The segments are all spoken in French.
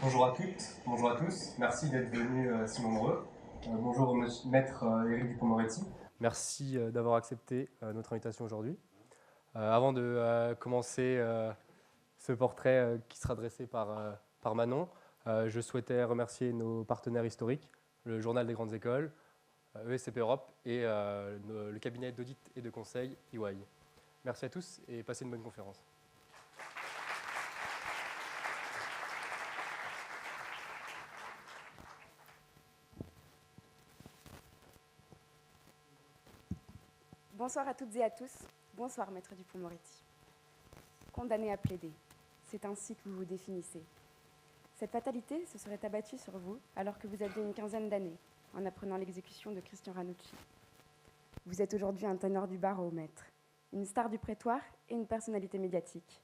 Bonjour à toutes, bonjour à tous. Merci d'être venus si nombreux. Bonjour au maître Éric Dupond-Moretti. Merci d'avoir accepté notre invitation aujourd'hui. Avant de commencer ce portrait qui sera dressé par Manon, je souhaitais remercier nos partenaires historiques, le Journal des Grandes Écoles, ESCP Europe et le cabinet d'audit et de conseil EY. Merci à tous et passez une bonne conférence. Bonsoir à toutes et à tous. Bonsoir, maître Dupond-Moretti. Condamné à plaider, c'est ainsi que vous vous définissez. Cette fatalité se serait abattue sur vous alors que vous aviez une quinzaine d'années, en apprenant l'exécution de Christian Ranucci. Vous êtes aujourd'hui un ténor du barreau, maître, une star du prétoire et une personnalité médiatique.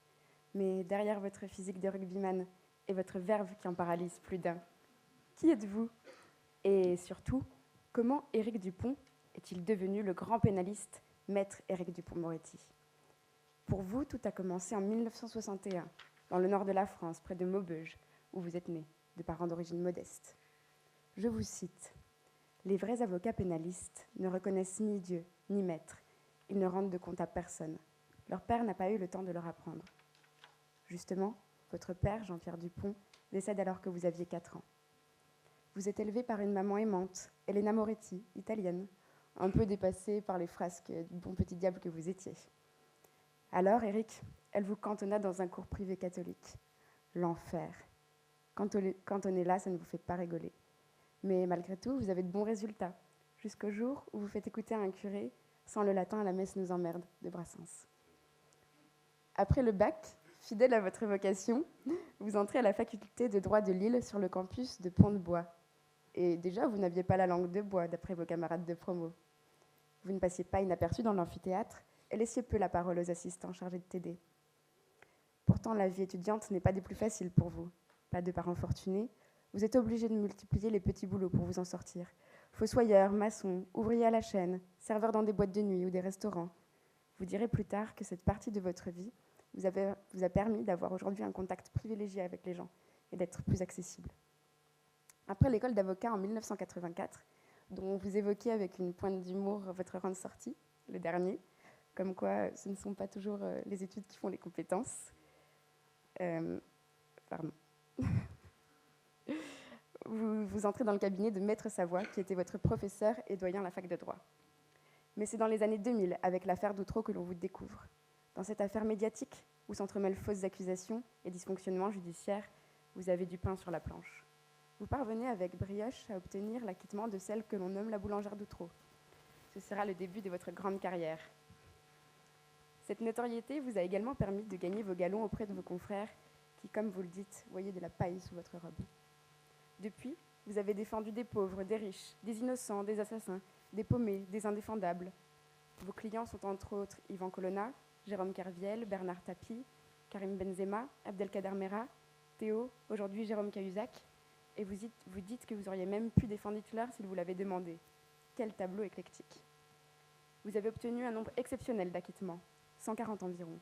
Mais derrière votre physique de rugbyman et votre verve qui en paralyse plus d'un, qui êtes-vous? Et surtout, comment Éric Dupond est-il devenu le grand pénaliste maître Éric Dupond-Moretti? Pour vous, tout a commencé en 1961, dans le nord de la France, près de Maubeuge, où vous êtes né, de parents d'origine modeste. Je vous cite: « Les vrais avocats pénalistes ne reconnaissent ni Dieu, ni maître. Ils ne rendent de compte à personne. Leur père n'a pas eu le temps de leur apprendre. » Justement, votre père, Jean-Pierre Dupond, décède alors que vous aviez 4 ans. Vous êtes élevé par une maman aimante, Elena Moretti, italienne, un peu dépassée par les frasques du bon petit diable que vous étiez. Alors, Éric, elle vous cantonna dans un cours privé catholique. L'enfer. Quand on est là, ça ne vous fait pas rigoler. Mais malgré tout, vous avez de bons résultats, jusqu'au jour où vous faites écouter à un curé « Sans le latin, la messe nous emmerde » de Brassens. Après le bac, fidèle à votre vocation, vous entrez à la faculté de droit de Lille sur le campus de Pont-de-Bois. Et déjà, vous n'aviez pas la langue de bois, d'après vos camarades de promo. Vous ne passiez pas inaperçu dans l'amphithéâtre et laissiez peu la parole aux assistants chargés de t'aider. Pourtant, la vie étudiante n'est pas des plus faciles pour vous. Pas de parents fortunés, vous êtes obligé de multiplier les petits boulots pour vous en sortir. Fossoyeur, maçon, ouvrier à la chaîne, serveur dans des boîtes de nuit ou des restaurants. Vous direz plus tard que cette partie de votre vie vous a permis d'avoir aujourd'hui un contact privilégié avec les gens et d'être plus accessible. Après l'école d'avocat en 1984, dont vous évoquez avec une pointe d'humour votre rang de sortie, le dernier, comme quoi ce ne sont pas toujours les études qui font les compétences. Pardon. Vous entrez dans le cabinet de Maître Savoie, qui était votre professeur et doyen à la fac de droit. Mais c'est dans les années 2000, avec l'affaire d'Outreau, que l'on vous découvre. Dans cette affaire médiatique, où s'entremêlent fausses accusations et dysfonctionnements judiciaires, vous avez du pain sur la planche. Vous parvenez avec brioche à obtenir l'acquittement de celle que l'on nomme la boulangère d'Outreau. Ce sera le début de votre grande carrière. Cette notoriété vous a également permis de gagner vos galons auprès de vos confrères qui, comme vous le dites, voyaient de la paille sous votre robe. Depuis, vous avez défendu des pauvres, des riches, des innocents, des assassins, des paumés, des indéfendables. Vos clients sont entre autres Yvan Colonna, Jérôme Kerviel, Bernard Tapie, Karim Benzema, Abdelkader Mera, Théo, aujourd'hui Jérôme Cahuzac, et vous dites que vous auriez même pu défendre Hitler s'il vous l'avait demandé. Quel tableau éclectique. Vous avez obtenu un nombre exceptionnel d'acquittements, 140 environ,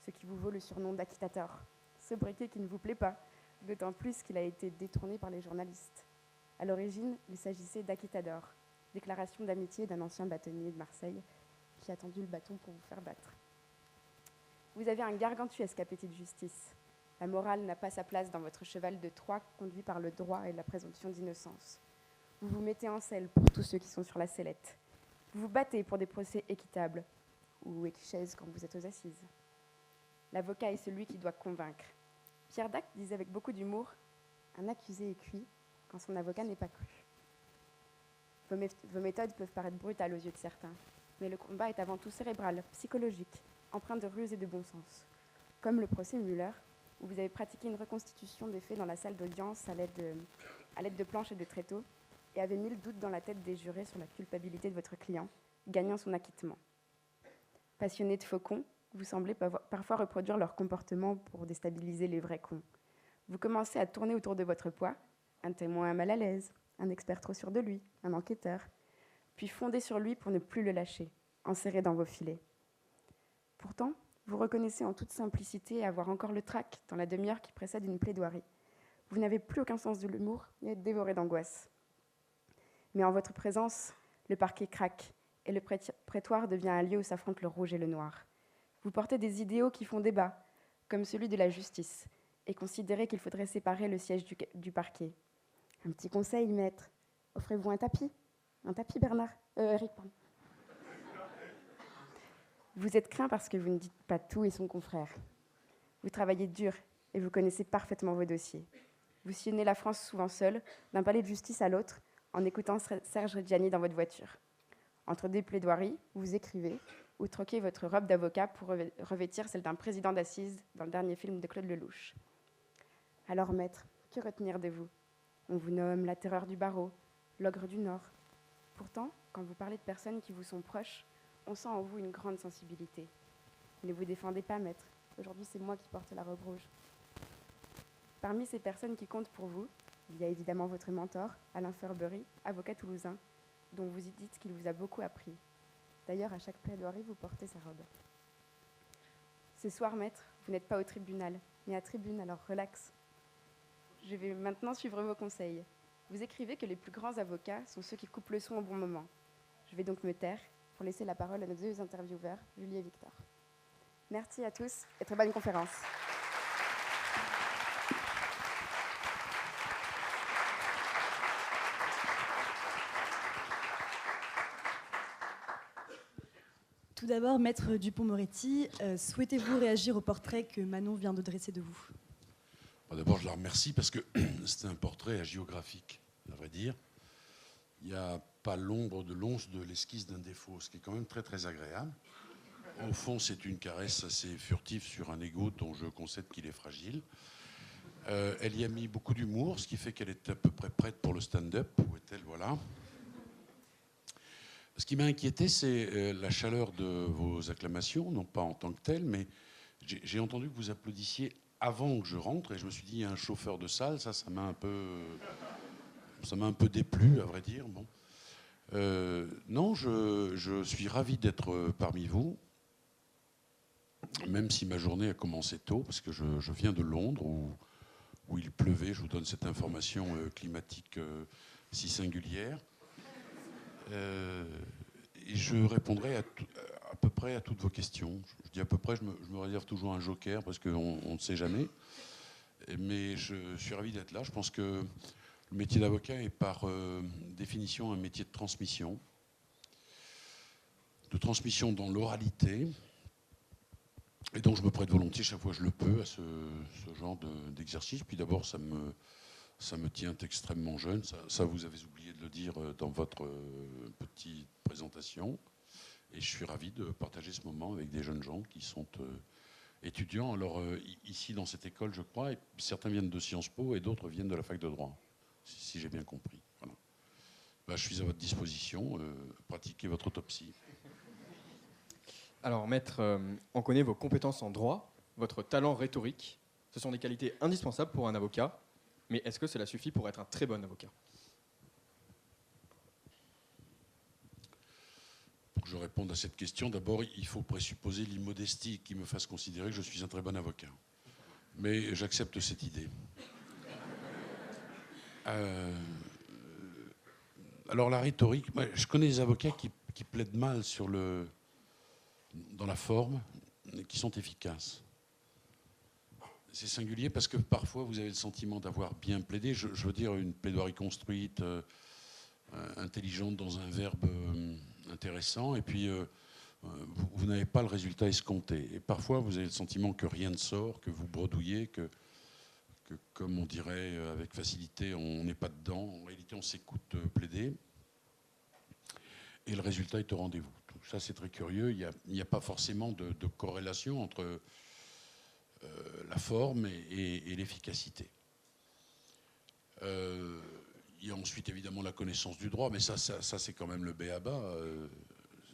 ce qui vous vaut le surnom d'acquittateur, ce briquet qui ne vous plaît pas, d'autant plus qu'il a été détourné par les journalistes. À l'origine, il s'agissait d'acquittador, déclaration d'amitié d'un ancien bâtonnier de Marseille qui a tendu le bâton pour vous faire battre. Vous avez un gargantuesque appétit de justice. La morale n'a pas sa place dans votre cheval de Troie conduit par le droit et la présomption d'innocence. Vous vous mettez en selle pour tous ceux qui sont sur la sellette. Vous vous battez pour des procès équitables, ou équichaises quand vous êtes aux assises. L'avocat est celui qui doit convaincre. Pierre Dac disait avec beaucoup d'humour « Un accusé est cuit quand son avocat n'est pas cru ». Vos méthodes peuvent paraître brutales aux yeux de certains, mais le combat est avant tout cérébral, psychologique, empreint de ruse et de bon sens. Comme le procès Muller, où vous avez pratiqué une reconstitution des faits dans la salle d'audience à l'aide de planches et de tréteaux, et avez mis le doute dans la tête des jurés sur la culpabilité de votre client, gagnant son acquittement. Passionné de faucons, vous semblez parfois reproduire leur comportement pour déstabiliser les vrais cons. Vous commencez à tourner autour de votre poids, un témoin mal à l'aise, un expert trop sûr de lui, un enquêteur, puis fondez sur lui pour ne plus le lâcher, enserré dans vos filets. Pourtant, vous reconnaissez en toute simplicité avoir encore le trac dans la demi-heure qui précède une plaidoirie. Vous n'avez plus aucun sens de l'humour et êtes dévoré d'angoisse. Mais en votre présence, le parquet craque et le prétoire devient un lieu où s'affrontent le rouge et le noir. Vous portez des idéaux qui font débat, comme celui de la justice, et considérez qu'il faudrait séparer le siège du parquet. Un petit conseil, maître. Offrez-vous un tapis. Un tapis, Bernard. Eric, pardon. Vous êtes craint parce que vous ne dites pas tout et son confrère. Vous travaillez dur et vous connaissez parfaitement vos dossiers. Vous sillonnez la France souvent seul, d'un palais de justice à l'autre, en écoutant Serge Reggiani dans votre voiture. Entre deux plaidoiries, vous écrivez ou troquez votre robe d'avocat pour revêtir celle d'un président d'assises dans le dernier film de Claude Lelouch. Alors, maître, que retenir de vous? On vous nomme la terreur du barreau, l'ogre du Nord. Pourtant, quand vous parlez de personnes qui vous sont proches, on sent en vous une grande sensibilité. Ne vous défendez pas, maître. Aujourd'hui, c'est moi qui porte la robe rouge. Parmi ces personnes qui comptent pour vous, il y a évidemment votre mentor, Alain Furbery, avocat toulousain, dont vous dites qu'il vous a beaucoup appris. D'ailleurs, à chaque plaidoirie, vous portez sa robe. Ce soir, maître, vous n'êtes pas au tribunal, mais à tribune, alors relax. Je vais maintenant suivre vos conseils. Vous écrivez que les plus grands avocats sont ceux qui coupent le son au bon moment. Je vais donc me taire pour laisser la parole à nos deux intervieweurs, Julie et Victor. Merci à tous et très bonne conférence. Tout d'abord, Maître Dupond-Moretti, souhaitez-vous réagir au portrait que Manon vient de dresser de vous? D'abord, je la remercie parce que c'est un portrait hagiographique, à vrai dire. Il n'y a pas l'ombre de l'once de l'esquisse d'un défaut, ce qui est quand même très très agréable. Au fond, c'est une caresse assez furtive sur un ego dont je concède qu'il est fragile. Elle y a mis beaucoup d'humour, ce qui fait qu'elle est à peu près prête pour le stand-up. Où est-elle? Voilà. Ce qui m'a inquiété, c'est la chaleur de vos acclamations, non pas en tant que telle, mais j'ai entendu que vous applaudissiez avant que je rentre, et je me suis dit, il y a un chauffeur de salle, ça m'a un peu déplu, à vrai dire. Bon. Non, je suis ravi d'être parmi vous, même si ma journée a commencé tôt, parce que je viens de Londres, où il pleuvait. Je vous donne cette information climatique si singulière. Et je répondrai à peu près à toutes vos questions. Je dis à peu près, je me réserve toujours un joker, parce qu'on ne sait jamais. Mais je suis ravi d'être là. Je pense que le métier d'avocat est par définition un métier de transmission dans l'oralité. Et donc je me prête volontiers chaque fois que je le peux à ce genre d'exercice. Puis d'abord, ça me tient extrêmement jeune. Ça, vous avez oublié de le dire dans votre petite présentation. Et je suis ravi de partager ce moment avec des jeunes gens qui sont étudiants. Alors ici, dans cette école, je crois, et certains viennent de Sciences Po et d'autres viennent de la fac de droit, si j'ai bien compris. Voilà. Ben, je suis à votre disposition. Pratiquez votre autopsie. Alors, maître, on connaît vos compétences en droit, votre talent rhétorique. Ce sont des qualités indispensables pour un avocat. Mais est-ce que cela suffit pour être un très bon avocat? Pour que je réponde à cette question, d'abord, il faut présupposer l'immodestie qui me fasse considérer que je suis un très bon avocat. Mais j'accepte cette idée. Alors, la rhétorique, moi, je connais des avocats qui plaident mal dans la forme, mais qui sont efficaces. C'est singulier parce que parfois vous avez le sentiment d'avoir bien plaidé. Je veux dire, une plaidoirie construite, intelligente dans un verbe intéressant, et puis vous n'avez pas le résultat escompté. Et parfois vous avez le sentiment que rien ne sort, que vous bredouillez, que comme on dirait avec facilité, on n'est pas dedans. En réalité, on s'écoute plaider. Et le résultat est au rendez-vous. Donc ça, c'est très curieux. Il n'y a pas forcément de corrélation entre la forme et l'efficacité. Il y a ensuite évidemment la connaissance du droit, mais ça c'est quand même le b.a.-ba,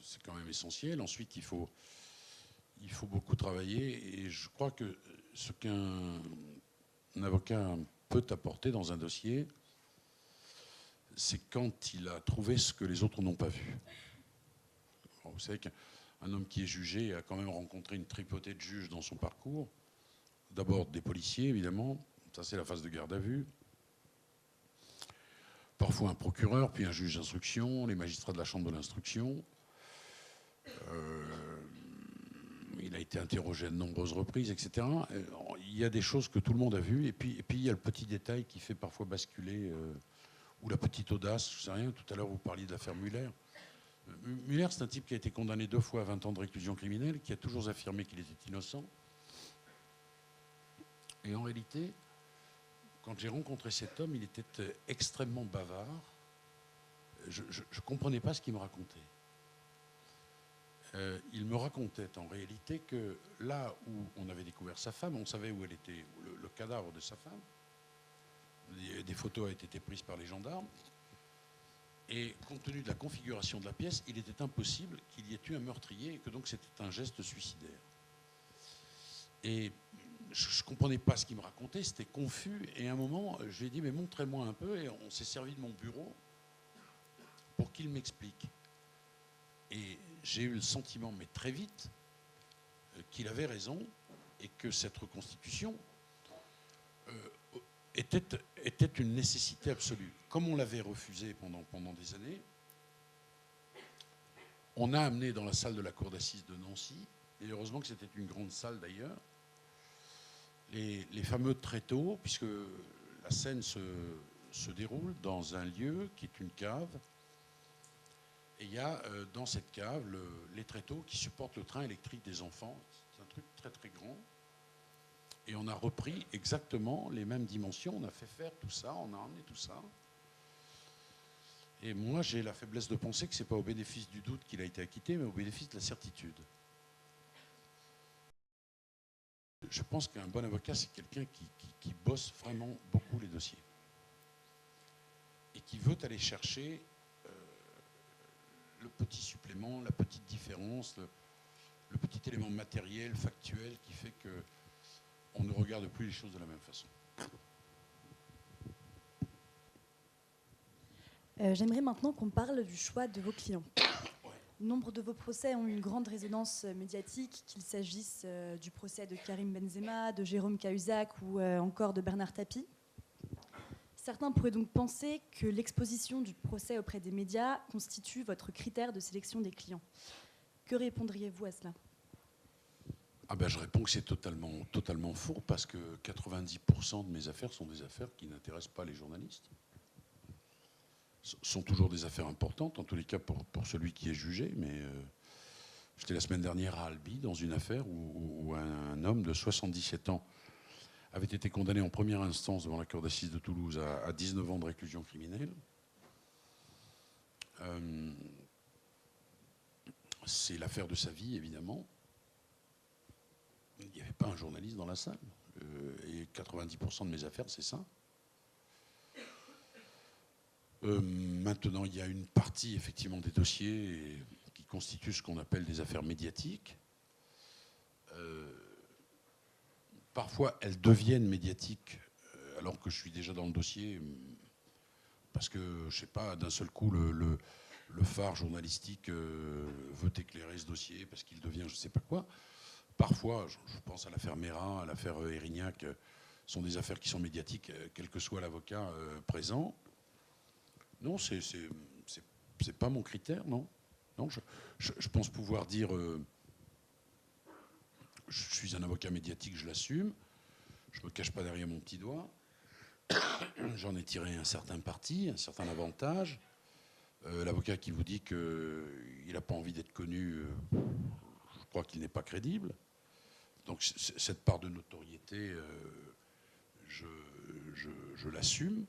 c'est quand même essentiel. Ensuite, il faut beaucoup travailler, et je crois que ce qu'un avocat peut apporter dans un dossier, c'est quand il a trouvé ce que les autres n'ont pas vu. Alors, vous savez qu'un homme qui est jugé a quand même rencontré une tripotée de juges dans son parcours. D'abord des policiers, évidemment, Ça, c'est la phase de garde à vue. Parfois un procureur, puis un juge d'instruction, les magistrats de la chambre de l'instruction. Il a été interrogé à de nombreuses reprises, etc. Il y a des choses que tout le monde a vues, et puis il y a le petit détail qui fait parfois basculer, ou la petite audace, je ne sais rien. Tout à l'heure, vous parliez de l'affaire Muller. Muller, c'est un type qui a été condamné 2 fois à 20 ans de réclusion criminelle, qui a toujours affirmé qu'il était innocent. Et en réalité, quand j'ai rencontré cet homme, il était extrêmement bavard. Je ne comprenais pas ce qu'il me racontait. Il me racontait en réalité que là où on avait découvert sa femme, on savait où elle était, le cadavre de sa femme. Des photos avaient été prises par les gendarmes. Et compte tenu de la configuration de la pièce, il était impossible qu'il y ait eu un meurtrier et que donc c'était un geste suicidaire. Et je ne comprenais pas ce qu'il me racontait, c'était confus. Et à un moment, je lui ai dit, mais montrez-moi un peu. Et on s'est servi de mon bureau pour qu'il m'explique. Et j'ai eu le sentiment, mais très vite, qu'il avait raison et que cette reconstitution était une nécessité absolue. Comme on l'avait refusé pendant des années, on a amené dans la salle de la cour d'assises de Nancy, et heureusement que c'était une grande salle d'ailleurs, les fameux tréteaux, puisque la scène se déroule dans un lieu qui est une cave, et il y a dans cette cave les tréteaux qui supportent le train électrique des enfants. C'est un truc très très grand. Et on a repris exactement les mêmes dimensions, on a fait faire tout ça, on a emmené tout ça. Et moi, j'ai la faiblesse de penser que ce n'est pas au bénéfice du doute qu'il a été acquitté, mais au bénéfice de la certitude. Je pense qu'un bon avocat, c'est quelqu'un qui bosse vraiment beaucoup les dossiers. Et qui veut aller chercher le petit supplément, la petite différence, le petit élément matériel, factuel, qui fait que on ne regarde plus les choses de la même façon. J'aimerais maintenant qu'on parle du choix de vos clients. Nombre de vos procès ont une grande résonance médiatique, qu'il s'agisse du procès de Karim Benzema, de Jérôme Cahuzac ou encore de Bernard Tapie. Certains pourraient donc penser que l'exposition du procès auprès des médias constitue votre critère de sélection des clients. Que répondriez-vous à cela ? Je réponds que c'est totalement faux, parce que 90% de mes affaires sont des affaires qui n'intéressent pas les journalistes. Ce sont toujours des affaires importantes, en tous les cas pour celui qui est jugé, mais j'étais la semaine dernière à Albi dans une affaire où un homme de 77 ans avait été condamné en première instance devant la cour d'assises de Toulouse à 19 ans de réclusion criminelle. C'est l'affaire de sa vie, évidemment. Il n'y avait pas un journaliste dans la salle. Et 90% de mes affaires, c'est ça. Maintenant, il y a une partie, effectivement, des dossiers qui constituent ce qu'on appelle des affaires médiatiques. Parfois, elles deviennent médiatiques alors que je suis déjà dans le dossier, parce que, je ne sais pas, d'un seul coup, le phare journalistique veut éclairer ce dossier parce qu'il devient je ne sais pas quoi. Parfois, je pense à l'affaire Mera, à l'affaire Erignac, sont des affaires qui sont médiatiques, quel que soit l'avocat présent. Non, c'est pas mon critère, non. Non, je pense pouvoir dire, je suis un avocat médiatique, je l'assume, je me cache pas derrière mon petit doigt, j'en ai tiré un certain parti, un certain avantage. L'avocat qui vous dit qu'il n'a pas envie d'être connu, je crois qu'il n'est pas crédible. Donc cette part de notoriété, je l'assume.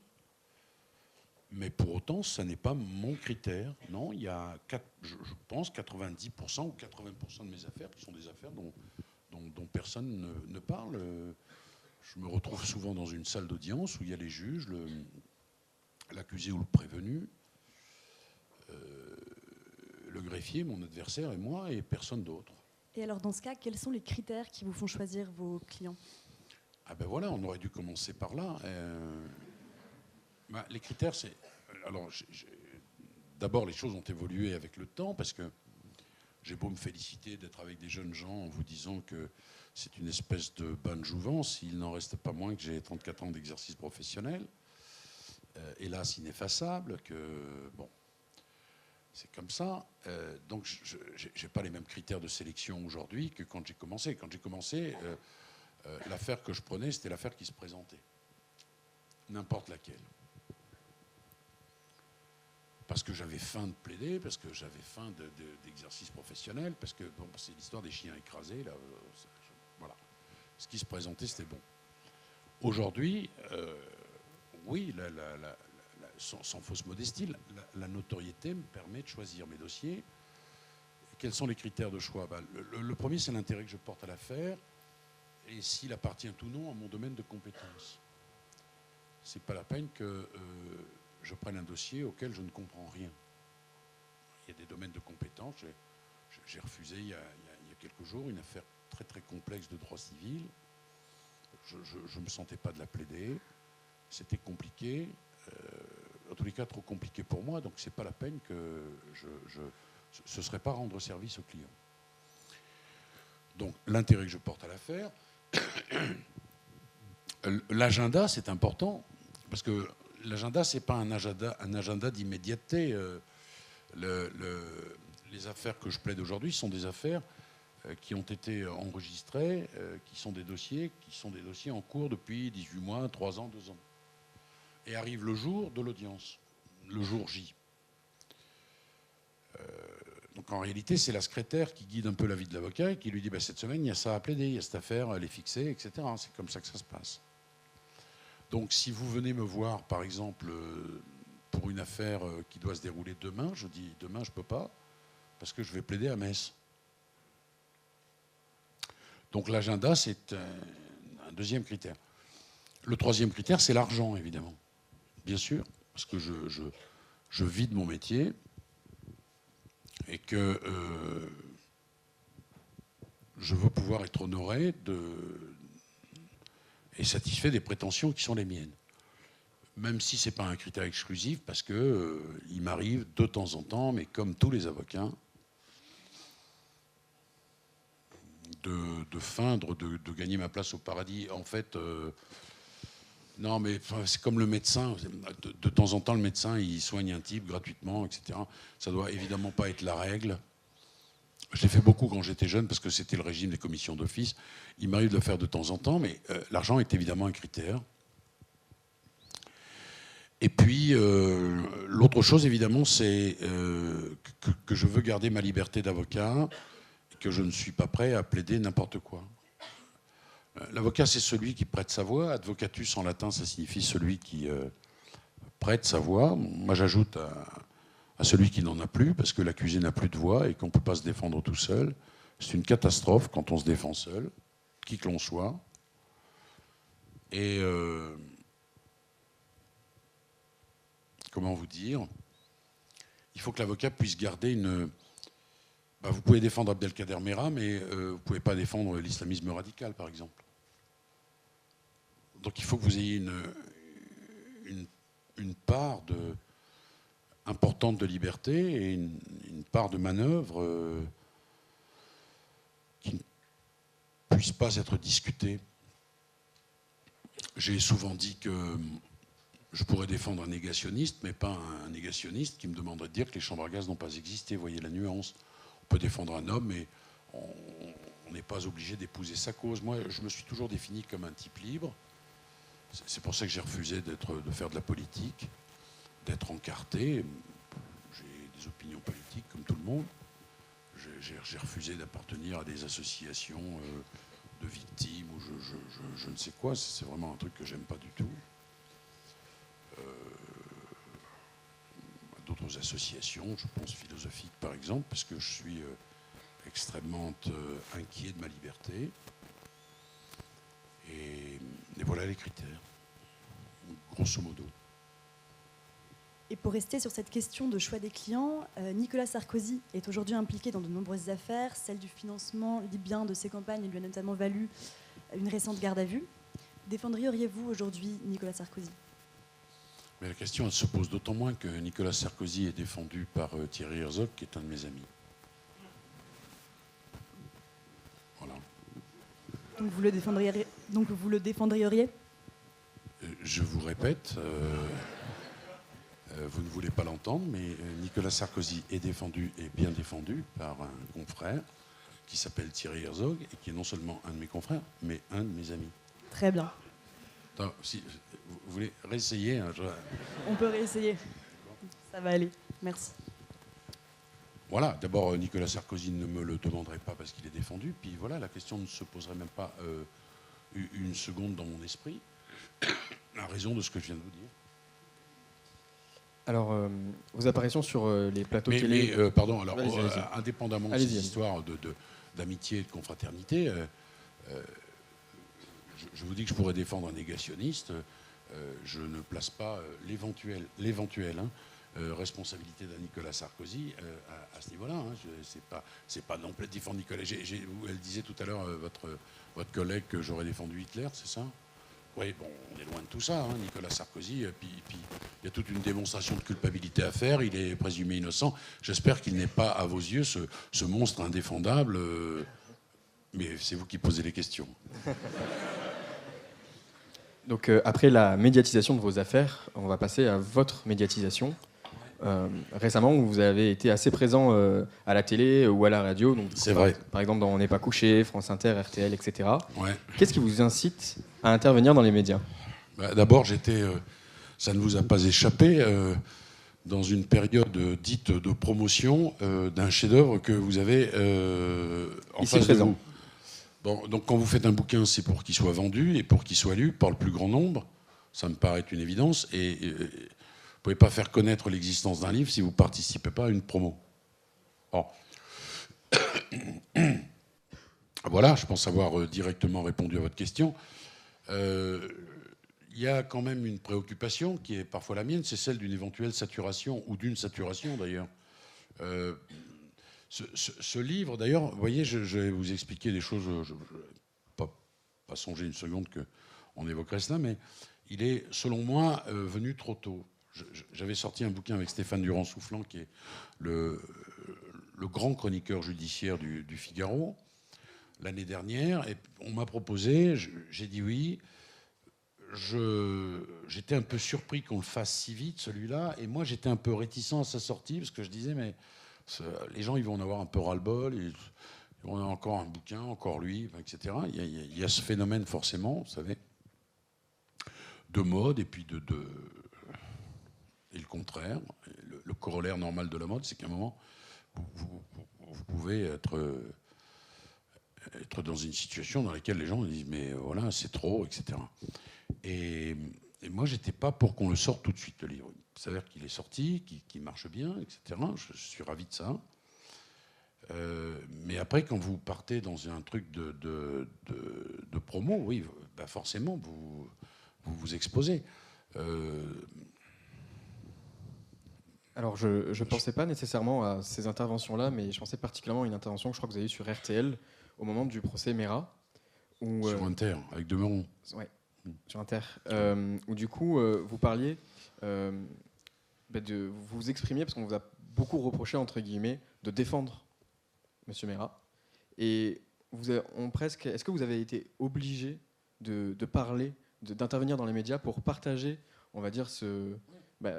Mais pour autant, ça n'est pas mon critère. Non, il y a, je pense, 90% ou 80% de mes affaires qui sont des affaires dont personne ne parle. Je me retrouve souvent dans une salle d'audience où il y a les juges, l'accusé ou le prévenu, le greffier, mon adversaire et moi, et personne d'autre. Et alors, dans ce cas, quels sont les critères qui vous font choisir vos clients ? Voilà, on aurait dû commencer par là. Les critères, c'est... Alors, d'abord, les choses ont évolué avec le temps, parce que j'ai beau me féliciter d'être avec des jeunes gens en vous disant que c'est une espèce de bain de jouvence, il n'en reste pas moins que j'ai 34 ans d'exercice professionnel, hélas ineffaçable, que bon, c'est comme ça. Donc je n'ai pas les mêmes critères de sélection aujourd'hui que quand j'ai commencé. Quand j'ai commencé, l'affaire que je prenais, c'était l'affaire qui se présentait. N'importe laquelle. Parce que j'avais faim de plaider, parce que j'avais faim d'exercice professionnel, parce que bon, c'est l'histoire des chiens écrasés. Là, voilà. Ce qui se présentait, c'était bon. Aujourd'hui, oui, sans fausse modestie, la notoriété me permet de choisir mes dossiers. Quels sont les critères de choix? Le premier, c'est l'intérêt que je porte à l'affaire et s'il appartient ou non à mon domaine de compétence. C'est pas la peine que je prenne un dossier auquel je ne comprends rien. Il y a des domaines de compétence. J'ai refusé il y a quelques jours une affaire très très complexe de droit civil. Je ne me sentais pas de la plaider. C'était compliqué. En tous les cas, trop compliqué pour moi. Donc, ce n'est pas la peine que ce ne serait pas rendre service au client. Donc, l'intérêt que je porte à l'affaire. L'agenda, c'est important. Parce que l'agenda, ce n'est pas un agenda d'immédiateté. Les affaires que je plaide aujourd'hui sont des affaires qui ont été enregistrées, qui sont des dossiers en cours depuis 18 mois, 3 ans, 2 ans. Et arrive le jour de l'audience, le jour J. Donc en réalité, c'est la secrétaire qui guide un peu la vie de l'avocat et qui lui dit cette semaine, il y a ça à plaider, il y a cette affaire, elle est fixée, etc. C'est comme ça que ça se passe. Donc si vous venez me voir, par exemple, pour une affaire qui doit se dérouler demain, je dis demain je ne peux pas, parce que je vais plaider à Metz. Donc l'agenda, c'est un deuxième critère. Le troisième critère, c'est l'argent, évidemment. Bien sûr, parce que je vis de mon métier et que je veux pouvoir être honoré et satisfait des prétentions qui sont les miennes. Même si ce n'est pas un critère exclusif, parce qu'il m'arrive de temps en temps, mais comme tous les avocats, de feindre, de gagner ma place au paradis. En fait, non, mais c'est comme le médecin. De temps en temps, le médecin, il soigne un type gratuitement, etc. Ça ne doit évidemment pas être la règle. Je l'ai fait beaucoup quand j'étais jeune, parce que c'était le régime des commissions d'office. Il m'arrive de le faire de temps en temps, mais l'argent est évidemment un critère. Et puis, l'autre chose, évidemment, c'est que je veux garder ma liberté d'avocat, que je ne suis pas prêt à plaider n'importe quoi. L'avocat, c'est celui qui prête sa voix. Advocatus, en latin, ça signifie celui qui prête sa voix. Moi, j'ajoute à celui qui n'en a plus, parce que l'accusé n'a plus de voix et qu'on ne peut pas se défendre tout seul. C'est une catastrophe quand on se défend seul, qui que l'on soit. Et comment vous dire? Il faut que l'avocat puisse garder une... vous pouvez défendre Abdelkader Mera, mais vous ne pouvez pas défendre l'islamisme radical, par exemple. Donc il faut que vous ayez une part importante de liberté et une part de manœuvre qui ne puisse pas être discutée. J'ai souvent dit que je pourrais défendre un négationniste, mais pas un négationniste qui me demanderait de dire que les chambres à gaz n'ont pas existé. Vous voyez la nuance. On peut défendre un homme, mais on n'est pas obligé d'épouser sa cause. Moi, je me suis toujours défini comme un type libre. C'est pour ça que j'ai refusé de faire de la politique, d'être encarté. J'ai des opinions politiques comme tout le monde. J'ai refusé d'appartenir à des associations de victimes ou je ne sais quoi. C'est vraiment un truc que j'aime pas du tout. D'autres associations, je pense philosophiques par exemple, parce que je suis extrêmement inquiet de ma liberté. Et voilà les critères, grosso modo. Et pour rester sur cette question de choix des clients, Nicolas Sarkozy est aujourd'hui impliqué dans de nombreuses affaires. Celle du financement libyen de ses campagnes lui a notamment valu une récente garde à vue. Défendriez-vous aujourd'hui Nicolas Sarkozy? Mais la question, elle se pose d'autant moins que Nicolas Sarkozy est défendu par Thierry Herzog, qui est un de mes amis. Donc vous le défendriez? Je vous répète, vous ne voulez pas l'entendre, mais Nicolas Sarkozy est défendu et bien défendu par un confrère qui s'appelle Thierry Herzog et qui est non seulement un de mes confrères, mais un de mes amis. Très bien. Attends, si vous voulez réessayer, hein, On peut réessayer. Ça va aller. Merci. Voilà, d'abord Nicolas Sarkozy ne me le demanderait pas parce qu'il est défendu, puis voilà, la question ne se poserait même pas une seconde dans mon esprit, à raison de ce que je viens de vous dire. Alors, vos apparitions sur les plateaux télé... Pardon, alors, allez-y. indépendamment de Allez-y, ces allez-y. histoires d'amitié et de confraternité, je vous dis que je pourrais défendre un négationniste. Je ne place pas l'éventuelle responsabilité d'un Nicolas Sarkozy à ce niveau-là. C'est pas non plus défendre Nicolas. Elle disait tout à l'heure, votre collègue, que j'aurais défendu Hitler, c'est ça? Oui, bon, on est loin de tout ça, hein, Nicolas Sarkozy. Puis il y a toute une démonstration de culpabilité à faire. Il est présumé innocent. J'espère qu'il n'est pas, à vos yeux, ce monstre indéfendable. Mais c'est vous qui posez les questions. Donc, après la médiatisation de vos affaires, on va passer à votre médiatisation. Récemment, vous avez été assez présent à la télé ou à la radio. Donc, C'est vrai. Par exemple, dans On n'est pas couché, France Inter, RTL, etc. Ouais. Qu'est-ce qui vous incite à intervenir dans les médias? D'abord, ça ne vous a pas échappé, dans une période dite de promotion d'un chef-d'œuvre que vous avez en Ici face présent. de vous. Bon, donc quand vous faites un bouquin, c'est pour qu'il soit vendu et pour qu'il soit lu par le plus grand nombre. Ça me paraît une évidence. Et vous ne pouvez pas faire connaître l'existence d'un livre si vous ne participez pas à une promo. Bon. Voilà, je pense avoir directement répondu à votre question. Il y a quand même une préoccupation qui est parfois la mienne, c'est celle d'une éventuelle saturation, ou d'une saturation d'ailleurs. Ce livre, d'ailleurs, vous voyez, je vais vous expliquer des choses, je ne vais pas songer une seconde qu'on évoquerait cela, mais il est, selon moi, venu trop tôt. J'avais sorti un bouquin avec Stéphane Durand-Soufflant, qui est le grand chroniqueur judiciaire du Figaro, l'année dernière, et on m'a proposé, j'ai dit oui. J'étais un peu surpris qu'on le fasse si vite, celui-là, et moi j'étais un peu réticent à sa sortie, parce que je disais, mais les gens ils vont en avoir un peu ras-le-bol, ils vont avoir encore un bouquin, encore lui, etc. Il y a ce phénomène forcément, vous savez, de mode, et puis et le contraire. Le corollaire normal de la mode, c'est qu'à un moment, vous pouvez être dans une situation dans laquelle les gens disent mais voilà, c'est trop, etc. Et moi, j'étais pas pour qu'on le sorte tout de suite, le livre. Il s'avère qu'il est sorti, qu'il marche bien, etc. Je suis ravi de ça. Mais après, quand vous partez dans un truc de promo, oui, bah forcément, vous exposez. Alors, je ne pensais pas nécessairement à ces interventions-là, mais je pensais particulièrement à une intervention que je crois que vous avez eue sur RTL au moment du procès Mera. Sur Inter, avec Demeron. Ouais, sur Inter. Où du coup, vous parliez, vous vous exprimiez, parce qu'on vous a beaucoup reproché, entre guillemets, de défendre M. Mera. Et est-ce que vous avez été obligé de parler, d'intervenir dans les médias pour partager, on va dire,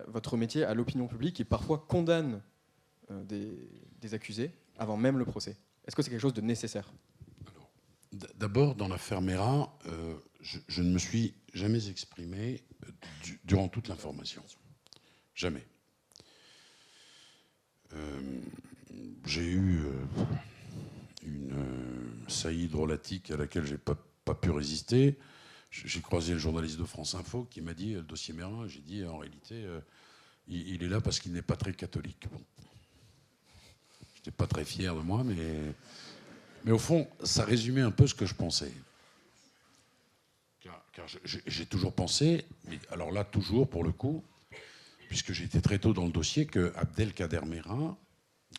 votre métier à l'opinion publique qui parfois condamne des accusés avant même le procès? Est-ce que c'est quelque chose de nécessaire? D'abord, dans l'affaire Mera, je ne me suis jamais exprimé durant toute l'information. Jamais. J'ai eu une saillie drôlatique à laquelle je n'ai pas pu résister. J'ai croisé le journaliste de France Info qui m'a dit le dossier Mera. J'ai dit en réalité, il est là parce qu'il n'est pas très catholique. Bon. Je n'étais pas très fier de moi, mais au fond, ça résumait un peu ce que je pensais. Car j'ai toujours pensé, mais alors là, toujours pour le coup, puisque j'étais très tôt dans le dossier, que Abdelkader Mera,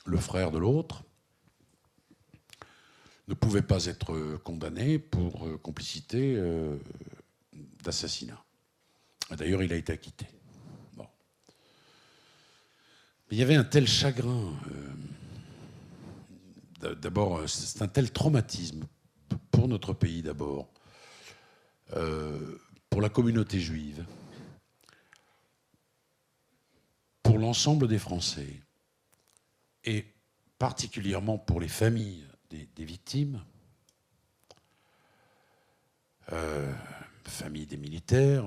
le frère de l'autre, ne pouvait pas être condamné pour complicité d'assassinat. D'ailleurs, il a été acquitté. Bon. Mais il y avait un tel chagrin. D'abord, c'est un tel traumatisme pour notre pays d'abord, pour la communauté juive, pour l'ensemble des Français, et particulièrement pour les familles des victimes, familles des militaires,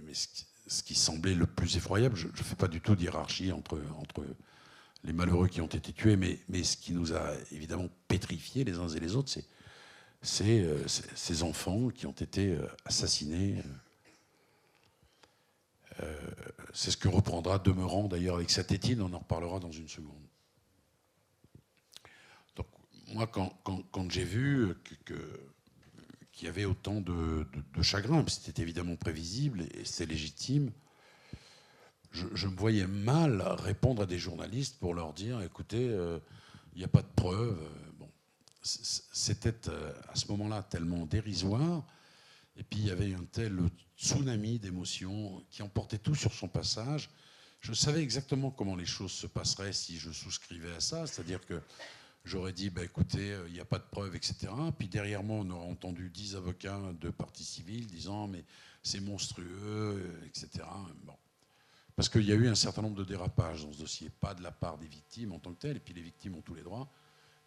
mais ce qui semblait le plus effroyable, je ne fais pas du tout d'hiérarchie entre les malheureux qui ont été tués, mais ce qui nous a évidemment pétrifiés les uns et les autres, c'est ces enfants qui ont été assassinés. C'est ce que reprendra Demeurant d'ailleurs avec sa tétine, on en reparlera dans une seconde. Donc moi, quand j'ai vu qu'il y avait autant de chagrin, c'était évidemment prévisible et c'est légitime, je me voyais mal répondre à des journalistes pour leur dire, écoutez, il n'y a pas de preuves. Bon, c'était à ce moment-là tellement dérisoire. Et puis il y avait un tel tsunami d'émotions qui emportait tout sur son passage. Je savais exactement comment les choses se passeraient si je souscrivais à ça. C'est-à-dire que j'aurais dit, bah, écoutez, il n'y a pas de preuves, etc. Puis derrière moi, on aurait entendu 10 avocats de partie civile disant, mais c'est monstrueux, etc. Bon. Parce qu'il y a eu un certain nombre de dérapages dans ce dossier. Pas de la part des victimes en tant que telles, et puis les victimes ont tous les droits,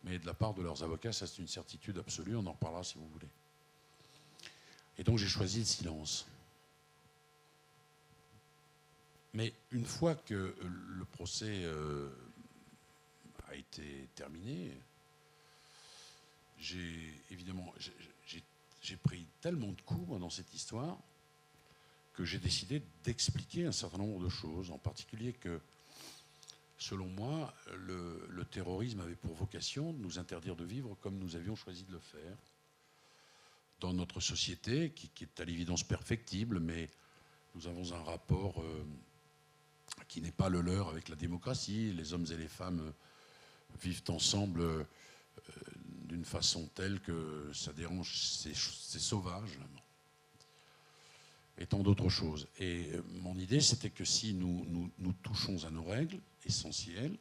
mais de la part de leurs avocats, ça c'est une certitude absolue, on en reparlera si vous voulez. Et donc j'ai choisi le silence. Mais une fois que le procès a été terminé, j'ai pris tellement de coups moi, dans cette histoire que j'ai décidé d'expliquer un certain nombre de choses, en particulier que, selon moi, le terrorisme avait pour vocation de nous interdire de vivre comme nous avions choisi de le faire dans notre société, qui est à l'évidence perfectible, mais nous avons un rapport qui n'est pas le leur avec la démocratie. Les hommes et les femmes vivent ensemble d'une façon telle que ça dérange, c'est sauvage, et tant d'autres choses. Et mon idée, c'était que si nous touchons à nos règles essentielles,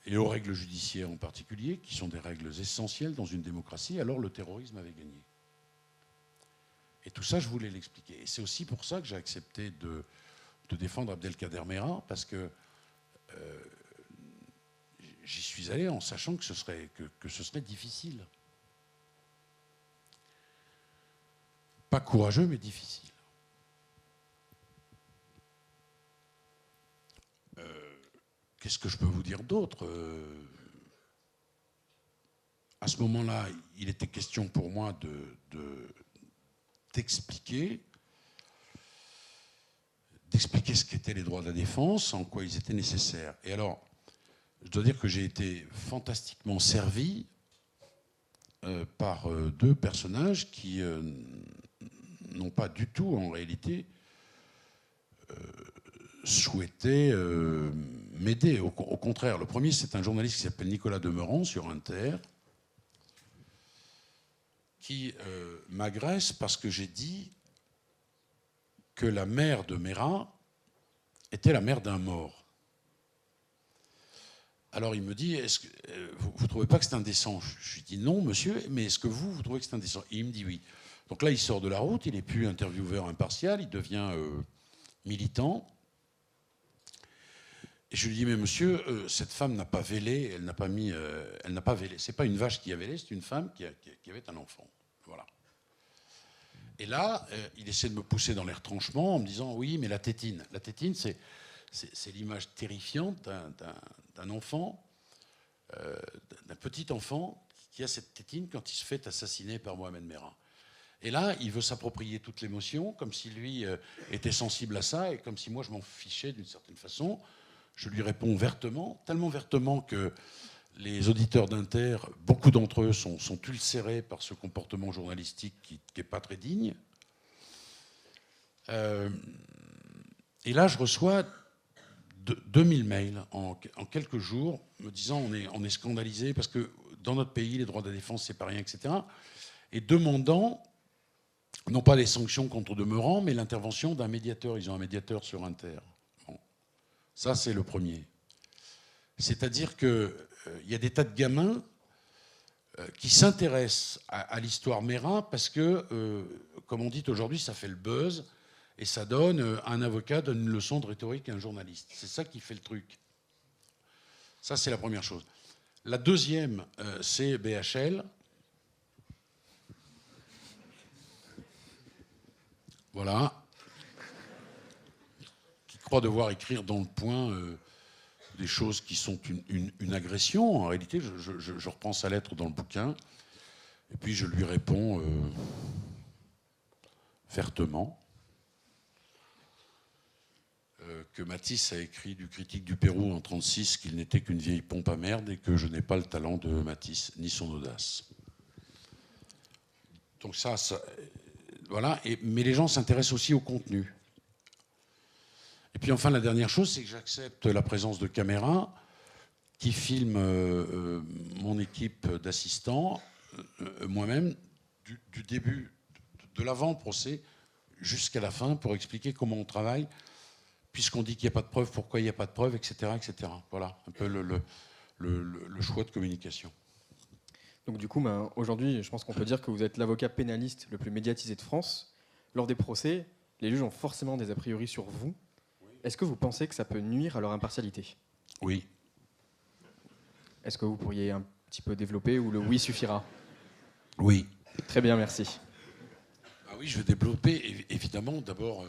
et aux règles judiciaires en particulier, qui sont des règles essentielles dans une démocratie, alors le terrorisme avait gagné. Et tout ça, je voulais l'expliquer. Et c'est aussi pour ça que j'ai accepté de défendre Abdelkader Merah, parce que j'y suis allé en sachant que ce serait difficile. Pas courageux, mais difficile. Qu'est-ce que je peux vous dire d'autre ? À ce moment-là, il était question pour moi d'expliquer ce qu'étaient les droits de la défense, en quoi ils étaient nécessaires. Et alors, je dois dire que j'ai été fantastiquement servi par deux personnages qui n'ont pas du tout, en réalité, souhaité m'aider. Au contraire, le premier, c'est un journaliste qui s'appelle Nicolas Demeurant sur Inter, qui m'agresse parce que j'ai dit que la mère de Merah était la mère d'un mort. Alors il me dit, est-ce que vous ne trouvez pas que c'est indécent ? Je lui dis non, monsieur, mais est-ce que vous trouvez que c'est indécent ? Et il me dit oui. Donc là, il sort de la route, il n'est plus intervieweur impartial, il devient militant. Et je lui dis, mais monsieur, cette femme n'a pas vélé, elle n'a pas vélé. C'est pas une vache qui a vélé, c'est une femme qui avait un enfant. Voilà. Et là, il essaie de me pousser dans les retranchements en me disant, oui, mais la tétine. La tétine, c'est l'image terrifiante d'un enfant, d'un petit enfant qui a cette tétine quand il se fait assassiner par Mohamed Merah. Et là, il veut s'approprier toute l'émotion, comme si lui était sensible à ça, et comme si moi je m'en fichais d'une certaine façon. Je lui réponds vertement, tellement vertement que les auditeurs d'Inter, beaucoup d'entre eux sont ulcérés par ce comportement journalistique qui n'est pas très digne. Et là, je reçois 2000 mails en quelques jours me disant on est scandalisé parce que dans notre pays, les droits de la défense, c'est pas rien, etc. Et demandant, non pas des sanctions contre Demeurant, mais l'intervention d'un médiateur. Ils ont un médiateur sur Inter. Bon. Ça, c'est le premier. C'est-à-dire qu'il y a des tas de gamins qui s'intéresse à l'histoire Mérin parce que, comme on dit aujourd'hui, ça fait le buzz et ça donne, un avocat donne une leçon de rhétorique à un journaliste. C'est ça qui fait le truc. Ça, c'est la première chose. La deuxième, c'est BHL. Voilà. Qui croit devoir écrire dans le Point des choses qui sont une agression. En réalité, je reprends sa lettre dans le bouquin. Et puis je lui réponds vertement que Matisse a écrit du Critique du Pérou en 1936 qu'il n'était qu'une vieille pompe à merde et que je n'ai pas le talent de Matisse, ni son audace. Donc ça voilà. Mais les gens s'intéressent aussi au contenu. Et puis enfin, la dernière chose, c'est que j'accepte la présence de caméras qui filment mon équipe d'assistants, moi-même, du début, de l'avant-procès jusqu'à la fin, pour expliquer comment on travaille, puisqu'on dit qu'il n'y a pas de preuves, pourquoi il n'y a pas de preuves, etc., etc. Voilà un peu le choix de communication. Donc du coup, aujourd'hui, je pense qu'on peut dire que vous êtes l'avocat pénaliste le plus médiatisé de France. Lors des procès, les juges ont forcément des a priori sur vous. Est-ce que vous pensez que ça peut nuire à leur impartialité ? Oui. Est-ce que vous pourriez un petit peu développer ou le oui suffira ? Oui. Très bien, merci. Ah oui, je vais développer, évidemment, d'abord...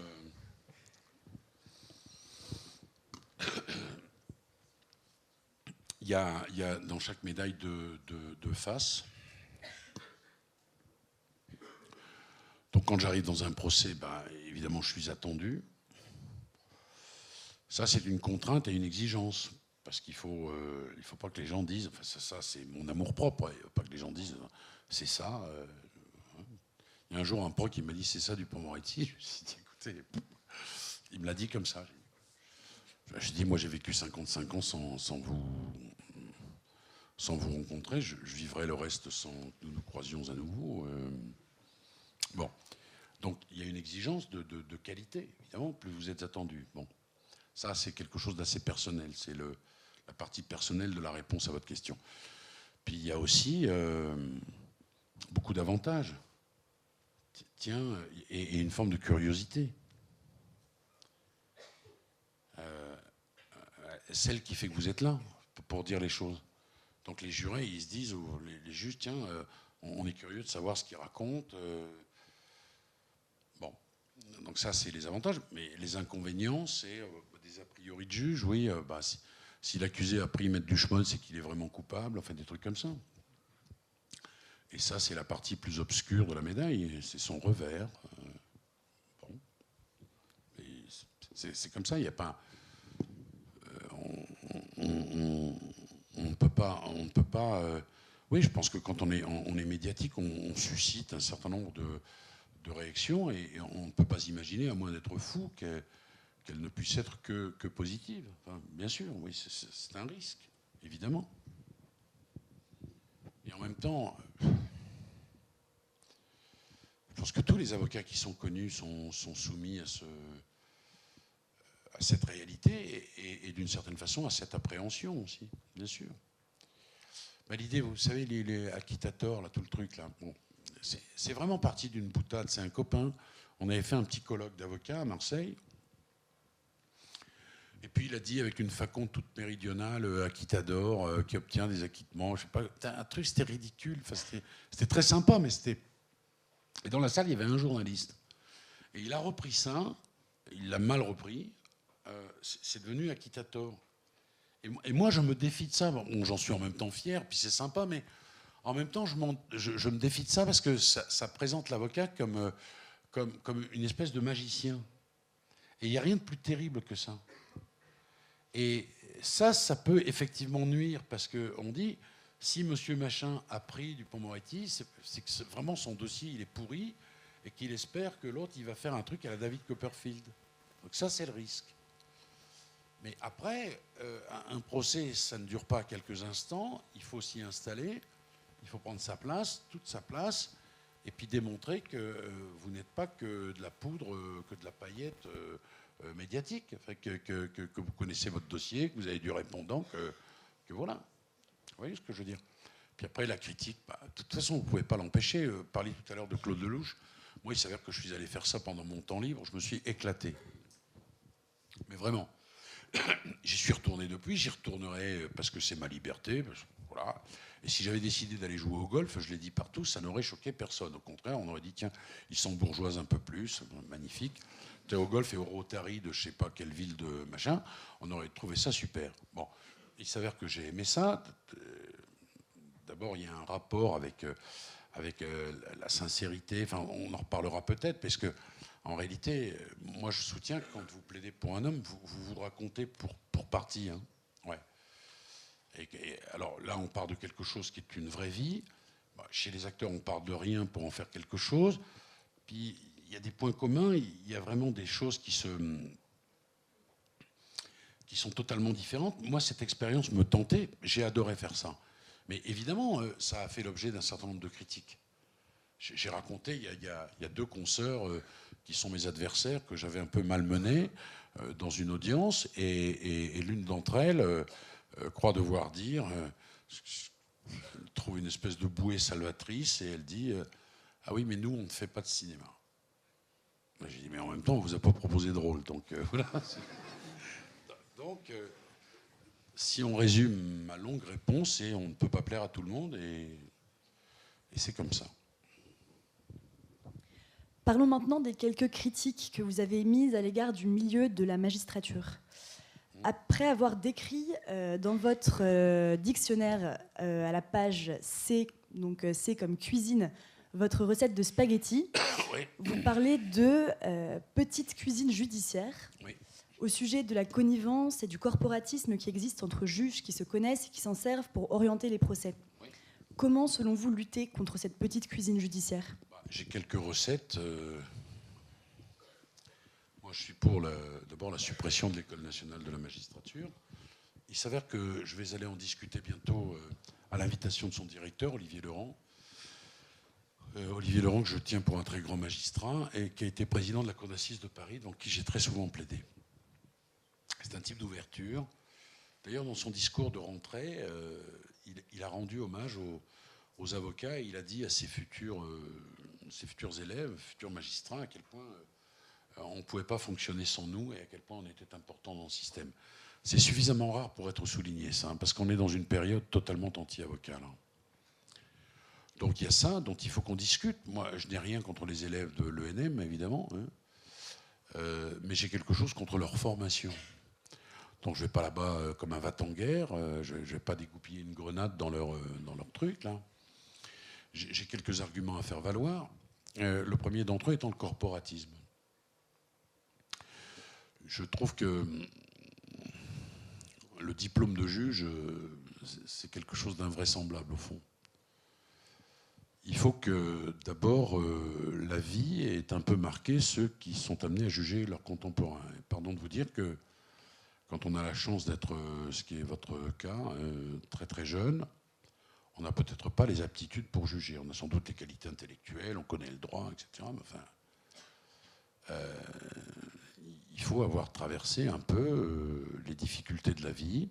Il y a dans chaque médaille de face. Donc quand j'arrive dans un procès, évidemment, je suis attendu. Ça, c'est une contrainte et une exigence. Parce qu'il faut pas que les gens disent... Enfin, ça c'est mon amour-propre. Il ne faut pas que les gens disent c'est ça. Il y a un jour un pro qui m'a dit c'est ça Dupond-Moretti. Je me suis dit écoutez, il me l'a dit comme ça. Je dis moi j'ai vécu 55 ans sans vous rencontrer. Je vivrai le reste sans que nous nous croisions à nouveau. Bon. Donc il y a une exigence de qualité, évidemment, plus vous êtes attendu. Bon. Ça, c'est quelque chose d'assez personnel. C'est la partie personnelle de la réponse à votre question. Puis il y a aussi beaucoup d'avantages. Tiens, et une forme de curiosité. Celle qui fait que vous êtes là, pour dire les choses. Donc les jurés, ils se disent, les juges, tiens, on est curieux de savoir ce qu'ils racontent. Bon, donc ça, c'est les avantages. Mais les inconvénients, c'est des a priori de juge. Oui, si l'accusé a pris mettre du schmoll, c'est qu'il est vraiment coupable. Enfin, des trucs comme ça. Et ça, c'est la partie plus obscure de la médaille. C'est son revers. Bon. C'est comme ça, il n'y a pas... on ne peut pas... oui, je pense que quand on est médiatique, on suscite un certain nombre de réactions et on ne peut pas imaginer, à moins d'être fou, qu'elle ne puisse être que positive. Enfin, bien sûr, oui, c'est un risque, évidemment. Et en même temps, je pense que tous les avocats qui sont connus sont soumis à cette réalité et d'une certaine façon à cette appréhension aussi, bien sûr. L'idée, vous savez, les acquittateurs, là, tout le truc, là, bon, c'est vraiment parti d'une boutade. C'est un copain. On avait fait un petit colloque d'avocats à Marseille. Et puis il a dit avec une faconde toute méridionale, acquittador, qui obtient des acquittements. Je sais pas, un truc, c'était ridicule. Enfin, c'était très sympa, mais c'était... Et dans la salle, il y avait un journaliste. Et il a repris ça, il l'a mal repris. C'est devenu acquittator. Et moi, je me défie de ça. Bon, j'en suis en même temps fier, puis c'est sympa, mais en même temps, je me défie de ça parce que ça présente l'avocat comme une espèce de magicien. Et il n'y a rien de plus terrible que ça. Et ça peut effectivement nuire parce qu'on dit, si monsieur Machin a pris Dupond-Moretti, c'est que vraiment son dossier, il est pourri et qu'il espère que l'autre, il va faire un truc à la David Copperfield. Donc ça, c'est le risque. Mais après, un procès, ça ne dure pas quelques instants. Il faut s'y installer, il faut prendre sa place, toute sa place, et puis démontrer que vous n'êtes pas que de la poudre, que de la paillette médiatique, enfin, que vous connaissez votre dossier, que vous avez du répondant, que voilà. Vous voyez ce que je veux dire ? Puis après, la critique, bah, de toute façon, vous ne pouvez pas l'empêcher. Parler tout à l'heure de Claude Lelouch. Moi, il s'avère que je suis allé faire ça pendant mon temps libre. Je me suis éclaté. Mais vraiment. J'y suis retourné depuis. J'y retournerai parce que c'est ma liberté. Voilà. Et si j'avais décidé d'aller jouer au golf, je l'ai dit partout, ça n'aurait choqué personne. Au contraire, on aurait dit, tiens, ils sont bourgeois un peu plus. Magnifique. Au golf et au Rotary de je ne sais pas quelle ville de machin, on aurait trouvé ça super. Bon, il s'avère que j'ai aimé ça. D'abord, il y a un rapport avec la sincérité. Enfin, on en reparlera peut-être, parce que en réalité, moi, je soutiens que quand vous plaidez pour un homme, vous racontez pour partie. Hein. Ouais. Et alors là, on part de quelque chose qui est une vraie vie. Chez les acteurs, on part de rien pour en faire quelque chose. Puis il y a des points communs. Il y a vraiment des choses qui sont totalement différentes. Moi, cette expérience me tentait. J'ai adoré faire ça. Mais évidemment, ça a fait l'objet d'un certain nombre de critiques. J'ai raconté, il y a 2 consoeurs qui sont mes adversaires, que j'avais un peu malmenés dans une audience, et l'une d'entre elles croit devoir dire, trouve une espèce de bouée salvatrice, et elle dit ah oui, mais nous, on ne fait pas de cinéma. J'ai dit, mais en même temps, on ne vous a pas proposé de rôle, donc voilà. Donc, si on résume ma longue réponse, c'est on ne peut pas plaire à tout le monde, et c'est comme ça. Parlons maintenant des quelques critiques que vous avez émises à l'égard du milieu de la magistrature. Après avoir décrit dans votre dictionnaire à la page C, donc C comme cuisine, votre recette de spaghettis, Oui. vous parlez de petite cuisine judiciaire. Oui. Au sujet de la connivence et du corporatisme qui existe entre juges qui se connaissent et qui s'en servent pour orienter les procès. Oui. Comment, selon vous, lutter contre cette petite cuisine judiciaire ? J'ai quelques recettes. Moi, je suis pour d'abord la suppression de l'École nationale de la magistrature. Il s'avère que je vais aller en discuter bientôt à l'invitation de son directeur, Olivier Laurent. Olivier Laurent, que je tiens pour un très grand magistrat et qui a été président de la Cour d'assises de Paris, donc qui j'ai très souvent plaidé. C'est un type d'ouverture. D'ailleurs, dans son discours de rentrée, il a rendu hommage aux avocats et il a dit à ses futurs élèves, futurs magistrats, à quel point on ne pouvait pas fonctionner sans nous et à quel point on était important dans le système. C'est suffisamment rare pour être souligné, ça, hein, parce qu'on est dans une période totalement anti-avocat, là. Donc il y a ça dont il faut qu'on discute. Moi, je n'ai rien contre les élèves de l'ENM, évidemment, hein, mais j'ai quelque chose contre leur formation. Donc je ne vais pas là-bas comme un va-t-en-guerre, je ne vais pas dégoupiller une grenade dans leur truc, là. J'ai quelques arguments à faire valoir. Le premier d'entre eux étant le corporatisme. Je trouve que le diplôme de juge, c'est quelque chose d'invraisemblable, au fond. Il faut que, d'abord, la vie ait un peu marqué ceux qui sont amenés à juger leurs contemporains. Et pardon de vous dire que quand on a la chance d'être, ce qui est votre cas, très très jeune, on n'a peut-être pas les aptitudes pour juger. On a sans doute les qualités intellectuelles, on connaît le droit, etc. Mais enfin, il faut avoir traversé un peu les difficultés de la vie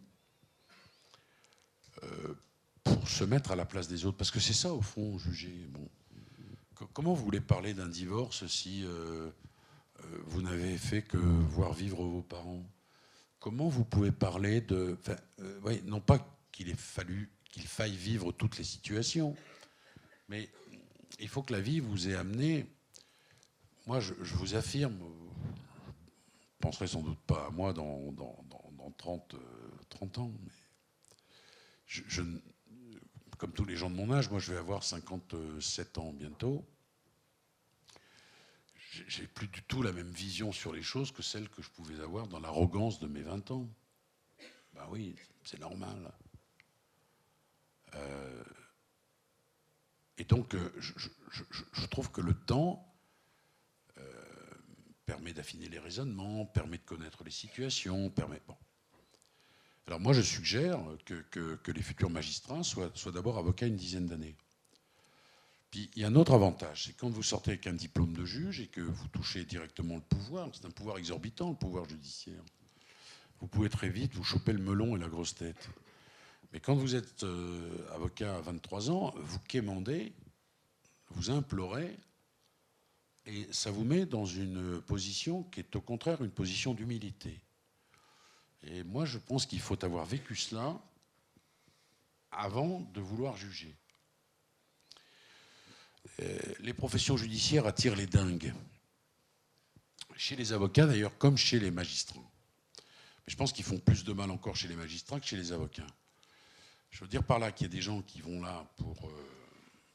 pour se mettre à la place des autres. Parce que c'est ça, au fond, juger. Bon. Comment vous voulez parler d'un divorce si vous n'avez fait que voir vivre vos parents ? Comment vous pouvez parler de... Enfin, oui, non pas qu'il faille vivre toutes les situations, mais il faut que la vie vous ait amené... Moi, je vous affirme, vous ne penserez sans doute pas à moi dans 30 ans, mais comme tous les gens de mon âge, moi je vais avoir 57 ans bientôt. J'ai plus du tout la même vision sur les choses que celle que je pouvais avoir dans l'arrogance de mes 20 ans. Ben oui, c'est normal. Et donc, je trouve que le temps permet d'affiner les raisonnements, permet de connaître les situations, permet... Bon. Alors moi, je suggère que les futurs magistrats soient d'abord avocats une dizaine d'années. Puis il y a un autre avantage, c'est quand vous sortez avec un diplôme de juge et que vous touchez directement le pouvoir, c'est un pouvoir exorbitant, le pouvoir judiciaire. Vous pouvez très vite vous choper le melon et la grosse tête. Mais quand vous êtes avocat à 23 ans, vous quémandez, vous implorez, et ça vous met dans une position qui est au contraire une position d'humilité. Et moi, je pense qu'il faut avoir vécu cela avant de vouloir juger. Les professions judiciaires attirent les dingues. Chez les avocats, d'ailleurs, comme chez les magistrats. Mais je pense qu'ils font plus de mal encore chez les magistrats que chez les avocats. Je veux dire par là qu'il y a des gens qui vont là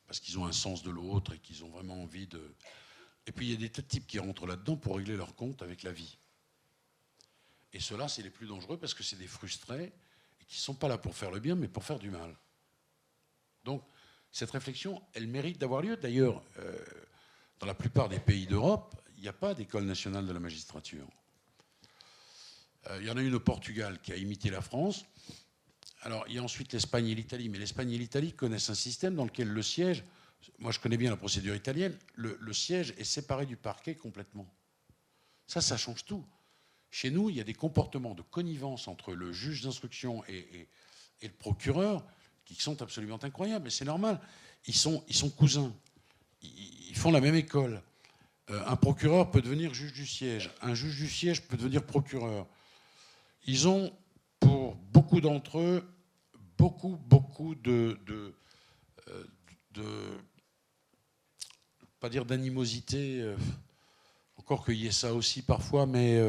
parce qu'ils ont un sens de l'autre et qu'ils ont vraiment envie de... Et puis il y a des tas de types qui rentrent là-dedans pour régler leur compte avec la vie. Et ceux-là, c'est les plus dangereux parce que c'est des frustrés et qui ne sont pas là pour faire le bien, mais pour faire du mal. Donc, cette réflexion, elle mérite d'avoir lieu. D'ailleurs, dans la plupart des pays d'Europe, il n'y a pas d'école nationale de la magistrature. Il y en a une au Portugal qui a imité la France. Alors, il y a ensuite l'Espagne et l'Italie. Mais l'Espagne et l'Italie connaissent un système dans lequel le siège, moi je connais bien la procédure italienne, le siège est séparé du parquet complètement. Ça change tout. Chez nous, il y a des comportements de connivence entre le juge d'instruction et le procureur qui sont absolument incroyables. Et c'est normal. Ils sont cousins. Ils font la même école. Un procureur peut devenir juge du siège. Un juge du siège peut devenir procureur. Ils ont, pour beaucoup d'entre eux, beaucoup de pas dire d'animosité, encore qu'il y ait ça aussi parfois, mais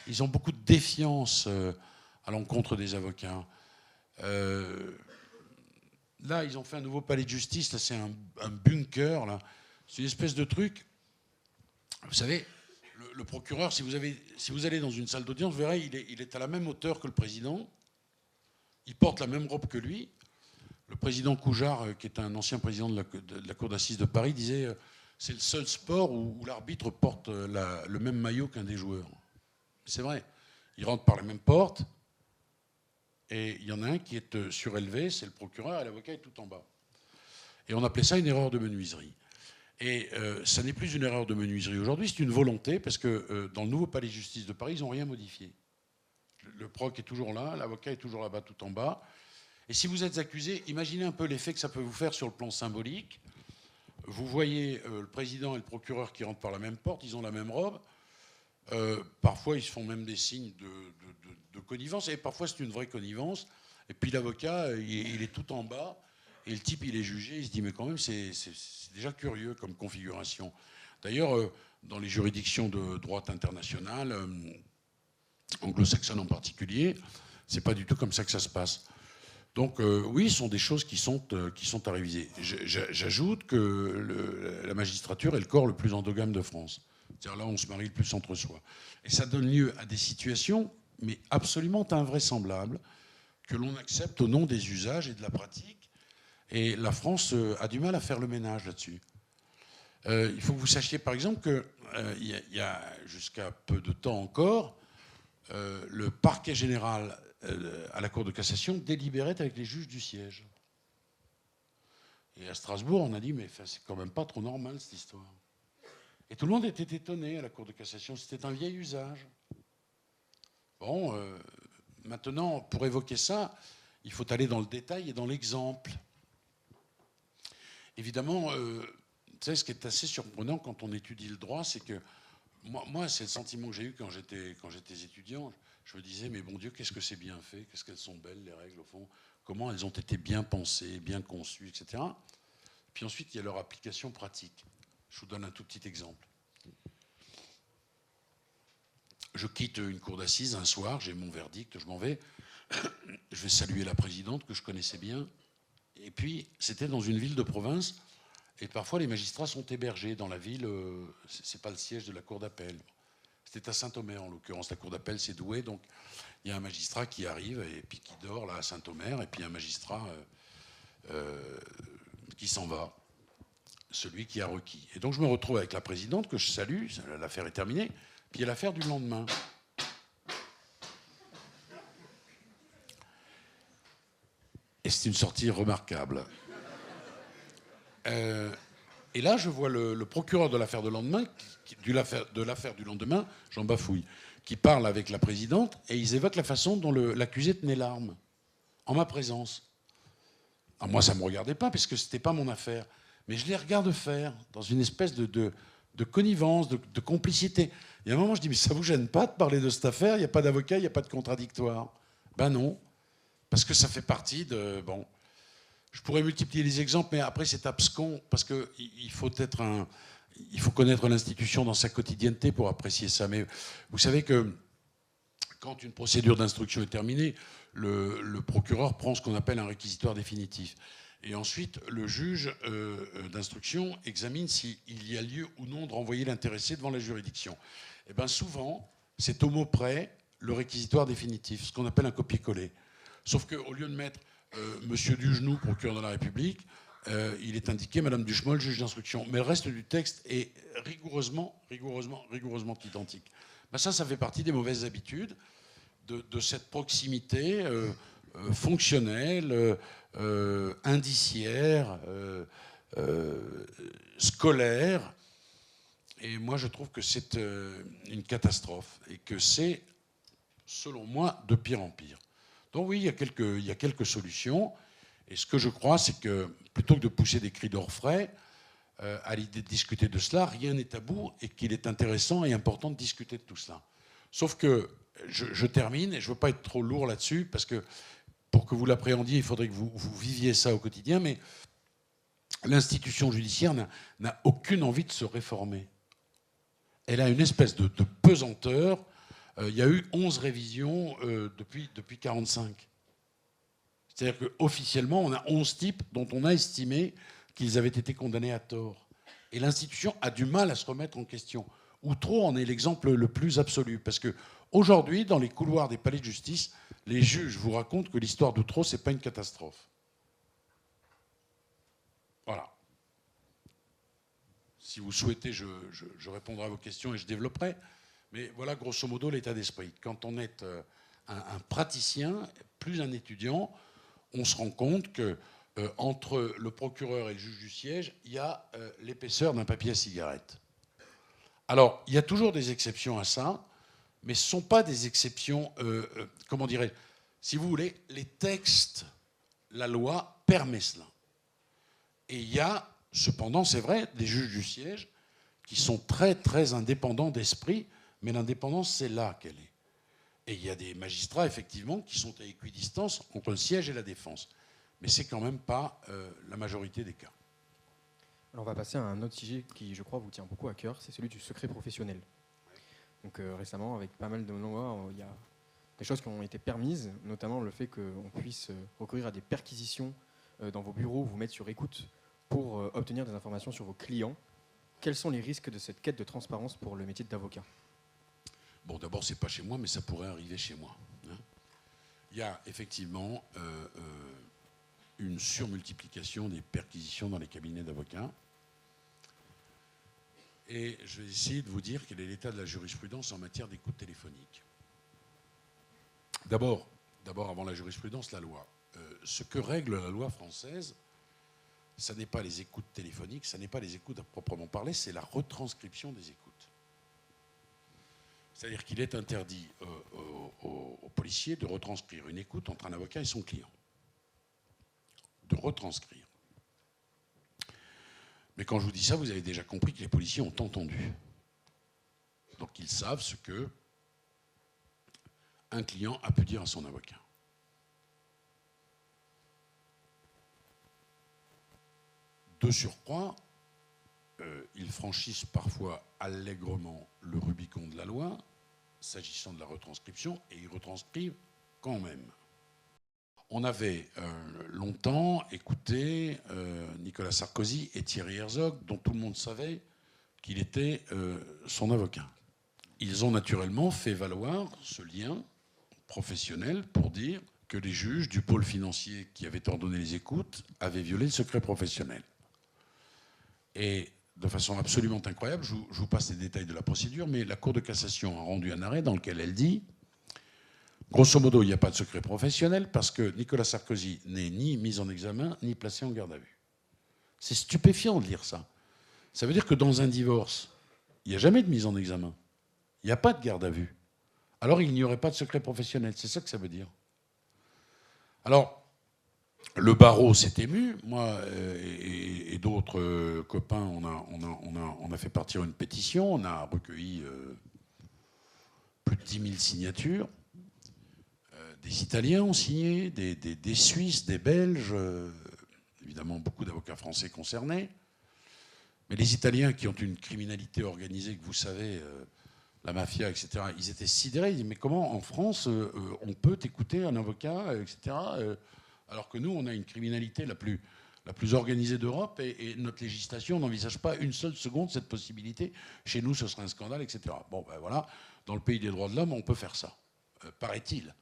ils ont beaucoup de défiance à l'encontre des avocats. Là, ils ont fait un nouveau palais de justice, là c'est un bunker, là. C'est une espèce de truc. Vous savez, le procureur, si vous allez dans une salle d'audience, vous verrez, il est à la même hauteur que le président. Il porte la même robe que lui. Le président Coujard, qui est un ancien président de la Cour d'assises de Paris, disait c'est le seul sport où l'arbitre porte le même maillot qu'un des joueurs. C'est vrai. Ils rentrent par la même porte. Et il y en a un qui est surélevé, c'est le procureur, et l'avocat est tout en bas. Et on appelait ça une erreur de menuiserie. Et ça n'est plus une erreur de menuiserie aujourd'hui, c'est une volonté, parce que dans le nouveau palais de justice de Paris, ils n'ont rien modifié. Le proc est toujours là, l'avocat est toujours là-bas tout en bas. Et si vous êtes accusé, imaginez un peu l'effet que ça peut vous faire sur le plan symbolique. Vous voyez le président et le procureur qui rentrent par la même porte, ils ont la même robe. Parfois, ils se font même des signes de connivence, et parfois, c'est une vraie connivence. Et puis l'avocat, il est tout en bas, et le type, il est jugé, il se dit, mais quand même, c'est déjà curieux comme configuration. D'ailleurs, dans les juridictions de droit international, anglo-saxonnes en particulier, c'est pas du tout comme ça que ça se passe. Donc oui, ce sont des choses qui sont à réviser. J'ajoute que la magistrature est le corps le plus endogame de France. C'est-à-dire là, on se marie le plus entre soi. Et ça donne lieu à des situations, mais absolument invraisemblables, que l'on accepte au nom des usages et de la pratique. Et la France a du mal à faire le ménage là-dessus. Il faut que vous sachiez, par exemple, qu'il y a jusqu'à peu de temps encore, le parquet général à la Cour de cassation délibérait avec les juges du siège. Et à Strasbourg, on a dit, mais c'est quand même pas trop normal cette histoire. Et tout le monde était étonné à la Cour de cassation, c'était un vieil usage. Bon, maintenant, pour évoquer ça, il faut aller dans le détail et dans l'exemple. Évidemment, vous savez, ce qui est assez surprenant quand on étudie le droit, c'est que moi c'est le sentiment que j'ai eu quand j'étais étudiant. Je me disais, mais bon Dieu, qu'est-ce que c'est bien fait, qu'est-ce qu'elles sont belles, les règles, au fond, comment elles ont été bien pensées, bien conçues, etc. Puis ensuite, il y a leur application pratique. Je vous donne un tout petit exemple. Je quitte une cour d'assises un soir, j'ai mon verdict, je m'en vais. Je vais saluer la présidente que je connaissais bien. Et puis, c'était dans une ville de province. Et parfois, les magistrats sont hébergés dans la ville. C'est pas le siège de la cour d'appel. C'était à Saint-Omer, en l'occurrence. La cour d'appel, c'est Douai. Donc, il y a un magistrat qui arrive et puis qui dort là à Saint-Omer. Et puis, un magistrat qui s'en va. Celui qui a requis. Et donc, je me retrouve avec la présidente que je salue. L'affaire est terminée. Puis, il y a l'affaire du lendemain. Et c'est une sortie remarquable. Et là, je vois le procureur de l'affaire de lendemain, de l'affaire du lendemain, Jean Bafouille, qui parle avec la présidente et ils évoquent la façon dont l'accusé tenait l'arme en ma présence. Alors moi, ça ne me regardait pas, parce que ce n'était pas mon affaire. Mais je les regarde faire, dans une espèce de connivence, de complicité. Il y a un moment, je dis, mais ça ne vous gêne pas de parler de cette affaire? Il n'y a pas d'avocat, il n'y a pas de contradictoire. Ben non, parce que ça fait partie de... Bon, je pourrais multiplier les exemples, mais après, c'est abscon, parce qu'il faut il faut connaître l'institution dans sa quotidienneté pour apprécier ça. Mais vous savez que quand une procédure d'instruction est terminée, le procureur prend ce qu'on appelle un réquisitoire définitif. Et ensuite, le juge d'instruction examine s'il y a lieu ou non de renvoyer l'intéressé devant la juridiction. Et bien souvent, c'est au mot près le réquisitoire définitif, ce qu'on appelle un copier-coller. Sauf qu'au lieu de mettre Monsieur Dugenou, procureur de la République, il est indiqué Madame Duchemol, juge d'instruction. Mais le reste du texte est rigoureusement identique. Ben ça fait partie des mauvaises habitudes de cette proximité fonctionnelle, indiciaire, scolaire. Et moi, je trouve que c'est une catastrophe et que c'est, selon moi, de pire en pire. Donc oui, il y a quelques solutions. Et ce que je crois, c'est que plutôt que de pousser des cris d'orfraie à l'idée de discuter de cela, rien n'est tabou et qu'il est intéressant et important de discuter de tout cela. Sauf que je termine, et je ne veux pas être trop lourd là-dessus, parce que pour que vous l'appréhendiez, il faudrait que vous viviez ça au quotidien, mais l'institution judiciaire n'a aucune envie de se réformer. Elle a une espèce de pesanteur. Il y a eu 11 révisions depuis 1945. C'est-à-dire qu'officiellement, on a 11 types dont on a estimé qu'ils avaient été condamnés à tort. Et l'institution a du mal à se remettre en question. Outreau en est l'exemple le plus absolu. Parce qu'aujourd'hui, dans les couloirs des palais de justice, les juges vous racontent que l'histoire d'Outreau, ce n'est pas une catastrophe. Voilà. Si vous souhaitez, je répondrai à vos questions et je développerai. Mais voilà, grosso modo, l'état d'esprit. Quand on est un praticien, plus un étudiant, on se rend compte que entre le procureur et le juge du siège, il y a l'épaisseur d'un papier à cigarette. Alors, il y a toujours des exceptions à ça, mais ce ne sont pas des exceptions, comment dirais-je, si vous voulez, les textes, la loi permet cela. Et il y a, cependant, c'est vrai, des juges du siège qui sont très, très indépendants d'esprit, mais l'indépendance, c'est là qu'elle est. Et il y a des magistrats, effectivement, qui sont à équidistance entre le siège et la défense. Mais ce n'est quand même pas la majorité des cas. Alors on va passer à un autre sujet qui, je crois, vous tient beaucoup à cœur, c'est celui du secret professionnel. Donc récemment, avec pas mal de lois, il y a des choses qui ont été permises, notamment le fait qu'on puisse recourir à des perquisitions dans vos bureaux, vous mettre sur écoute pour obtenir des informations sur vos clients. Quels sont les risques de cette quête de transparence pour le métier d'avocat ? Bon, d'abord, ce n'est pas chez moi, mais ça pourrait arriver chez moi. Hein. Il y a effectivement une surmultiplication des perquisitions dans les cabinets d'avocats. Et je vais essayer de vous dire quel est l'état de la jurisprudence en matière d'écoute téléphonique. D'abord, avant la jurisprudence, la loi. Ce que règle la loi française, ça n'est pas les écoutes téléphoniques, ça n'est pas les écoutes à proprement parler, c'est la retranscription des écoutes. C'est-à-dire qu'il est interdit aux policiers de retranscrire une écoute entre un avocat et son client. De retranscrire. Mais quand je vous dis ça, vous avez déjà compris que les policiers ont entendu. Donc ils savent ce que un client a pu dire à son avocat. De surcroît, ils franchissent parfois allègrement le Rubicon de la loi, s'agissant de la retranscription, et ils retranscrivent quand même. On avait longtemps écouté Nicolas Sarkozy et Thierry Herzog, dont tout le monde savait qu'il était son avocat. Ils ont naturellement fait valoir ce lien professionnel pour dire que les juges du pôle financier qui avaient ordonné les écoutes avaient violé le secret professionnel. Et de façon absolument incroyable, je vous passe les détails de la procédure, mais la Cour de cassation a rendu un arrêt dans lequel elle dit, grosso modo, il n'y a pas de secret professionnel parce que Nicolas Sarkozy n'est ni mis en examen, ni placé en garde à vue. C'est stupéfiant de lire ça. Ça veut dire que dans un divorce, il n'y a jamais de mise en examen. Il n'y a pas de garde à vue. Alors il n'y aurait pas de secret professionnel. C'est ça que ça veut dire. Alors, Le barreau s'est ému. Moi et d'autres copains, on a fait partir une pétition. On a recueilli plus de 10 000 signatures. Des Italiens ont signé, des Suisses, des Belges, évidemment beaucoup d'avocats français concernés. Mais les Italiens qui ont une criminalité organisée, que vous savez, la mafia, etc., ils étaient sidérés. Ils disaient, mais comment en France on peut écouter un avocat, etc., alors que nous, on a une criminalité la plus organisée d'Europe et notre législation n'envisage pas une seule seconde cette possibilité. Chez nous, ce serait un scandale, etc. Bon, ben voilà, dans le pays des droits de l'homme, on peut faire ça, paraît-il.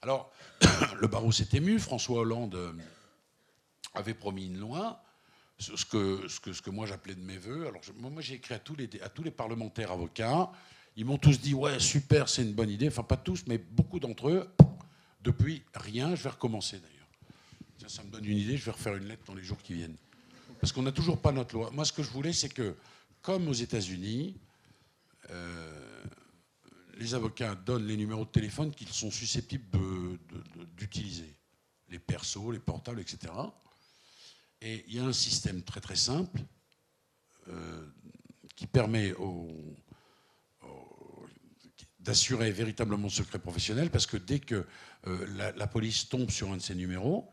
Alors, le barreau s'est ému. François Hollande avait promis une loi, ce que moi j'appelais de mes voeux. Alors, moi, j'ai écrit à tous les parlementaires avocats. Ils m'ont tous dit, ouais, super, c'est une bonne idée. Enfin, pas tous, mais beaucoup d'entre eux. Depuis, rien. Je vais recommencer, d'ailleurs. Ça me donne une idée. Je vais refaire une lettre dans les jours qui viennent. Parce qu'on n'a toujours pas notre loi. Moi, ce que je voulais, c'est que, comme aux États-Unis, les avocats donnent les numéros de téléphone qu'ils sont susceptibles d'utiliser. Les persos, les portables, etc. Et il y a un système très très simple qui permet d'assurer véritablement le secret professionnel, parce que dès que la police tombe sur un de ces numéros,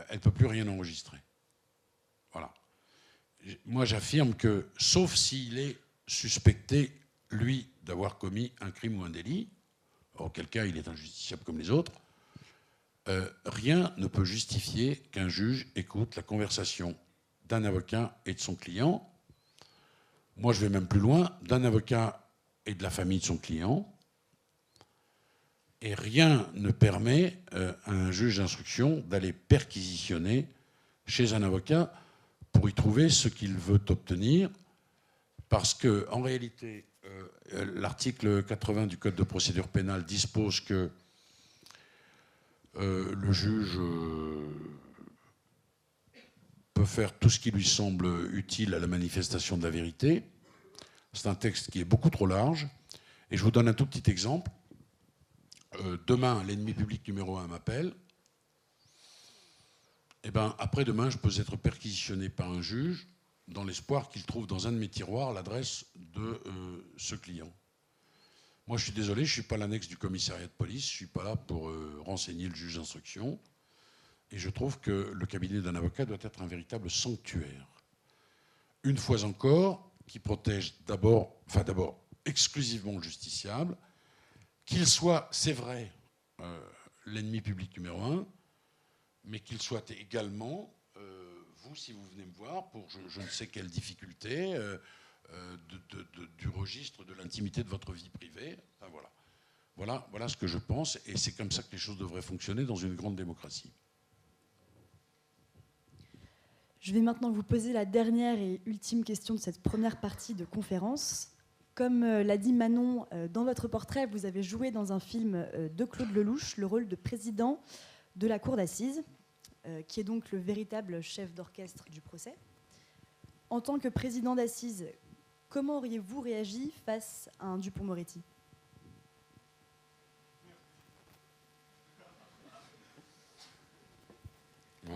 elle ne peut plus rien enregistrer. Voilà. Moi, j'affirme que, sauf s'il est suspecté, lui, d'avoir commis un crime ou un délit, auquel cas il est injusticiable comme les autres, rien ne peut justifier qu'un juge écoute la conversation d'un avocat et de son client. Moi, je vais même plus loin, d'un avocat et de la famille de son client. Et rien ne permet à un juge d'instruction d'aller perquisitionner chez un avocat pour y trouver ce qu'il veut obtenir, parce qu'en réalité, l'article 80 du Code de procédure pénale dispose que le juge peut faire tout ce qui lui semble utile à la manifestation de la vérité. C'est un texte qui est beaucoup trop large. Et je vous donne un tout petit exemple. Demain, l'ennemi public numéro 1 m'appelle. Et bien, après-demain, je peux être perquisitionné par un juge dans l'espoir qu'il trouve dans un de mes tiroirs l'adresse de ce client. Moi, je suis désolé, je ne suis pas l'annexe du commissariat de police, je ne suis pas là pour renseigner le juge d'instruction. Et je trouve que le cabinet d'un avocat doit être un véritable sanctuaire. Une fois encore, qui protège d'abord exclusivement le justiciable, qu'il soit, c'est vrai, l'ennemi public numéro 1, mais qu'il soit également, vous, si vous venez me voir, pour je ne sais quelle difficulté, du registre de l'intimité de votre vie privée. Enfin, voilà ce que je pense, et c'est comme ça que les choses devraient fonctionner dans une grande démocratie. Je vais maintenant vous poser la dernière et ultime question de cette première partie de conférence. Comme l'a dit Manon, dans votre portrait, vous avez joué dans un film de Claude Lelouch le rôle de président de la cour d'assises, qui est donc le véritable chef d'orchestre du procès. En tant que président d'assises, comment auriez-vous réagi face à un Dupond-Moretti ?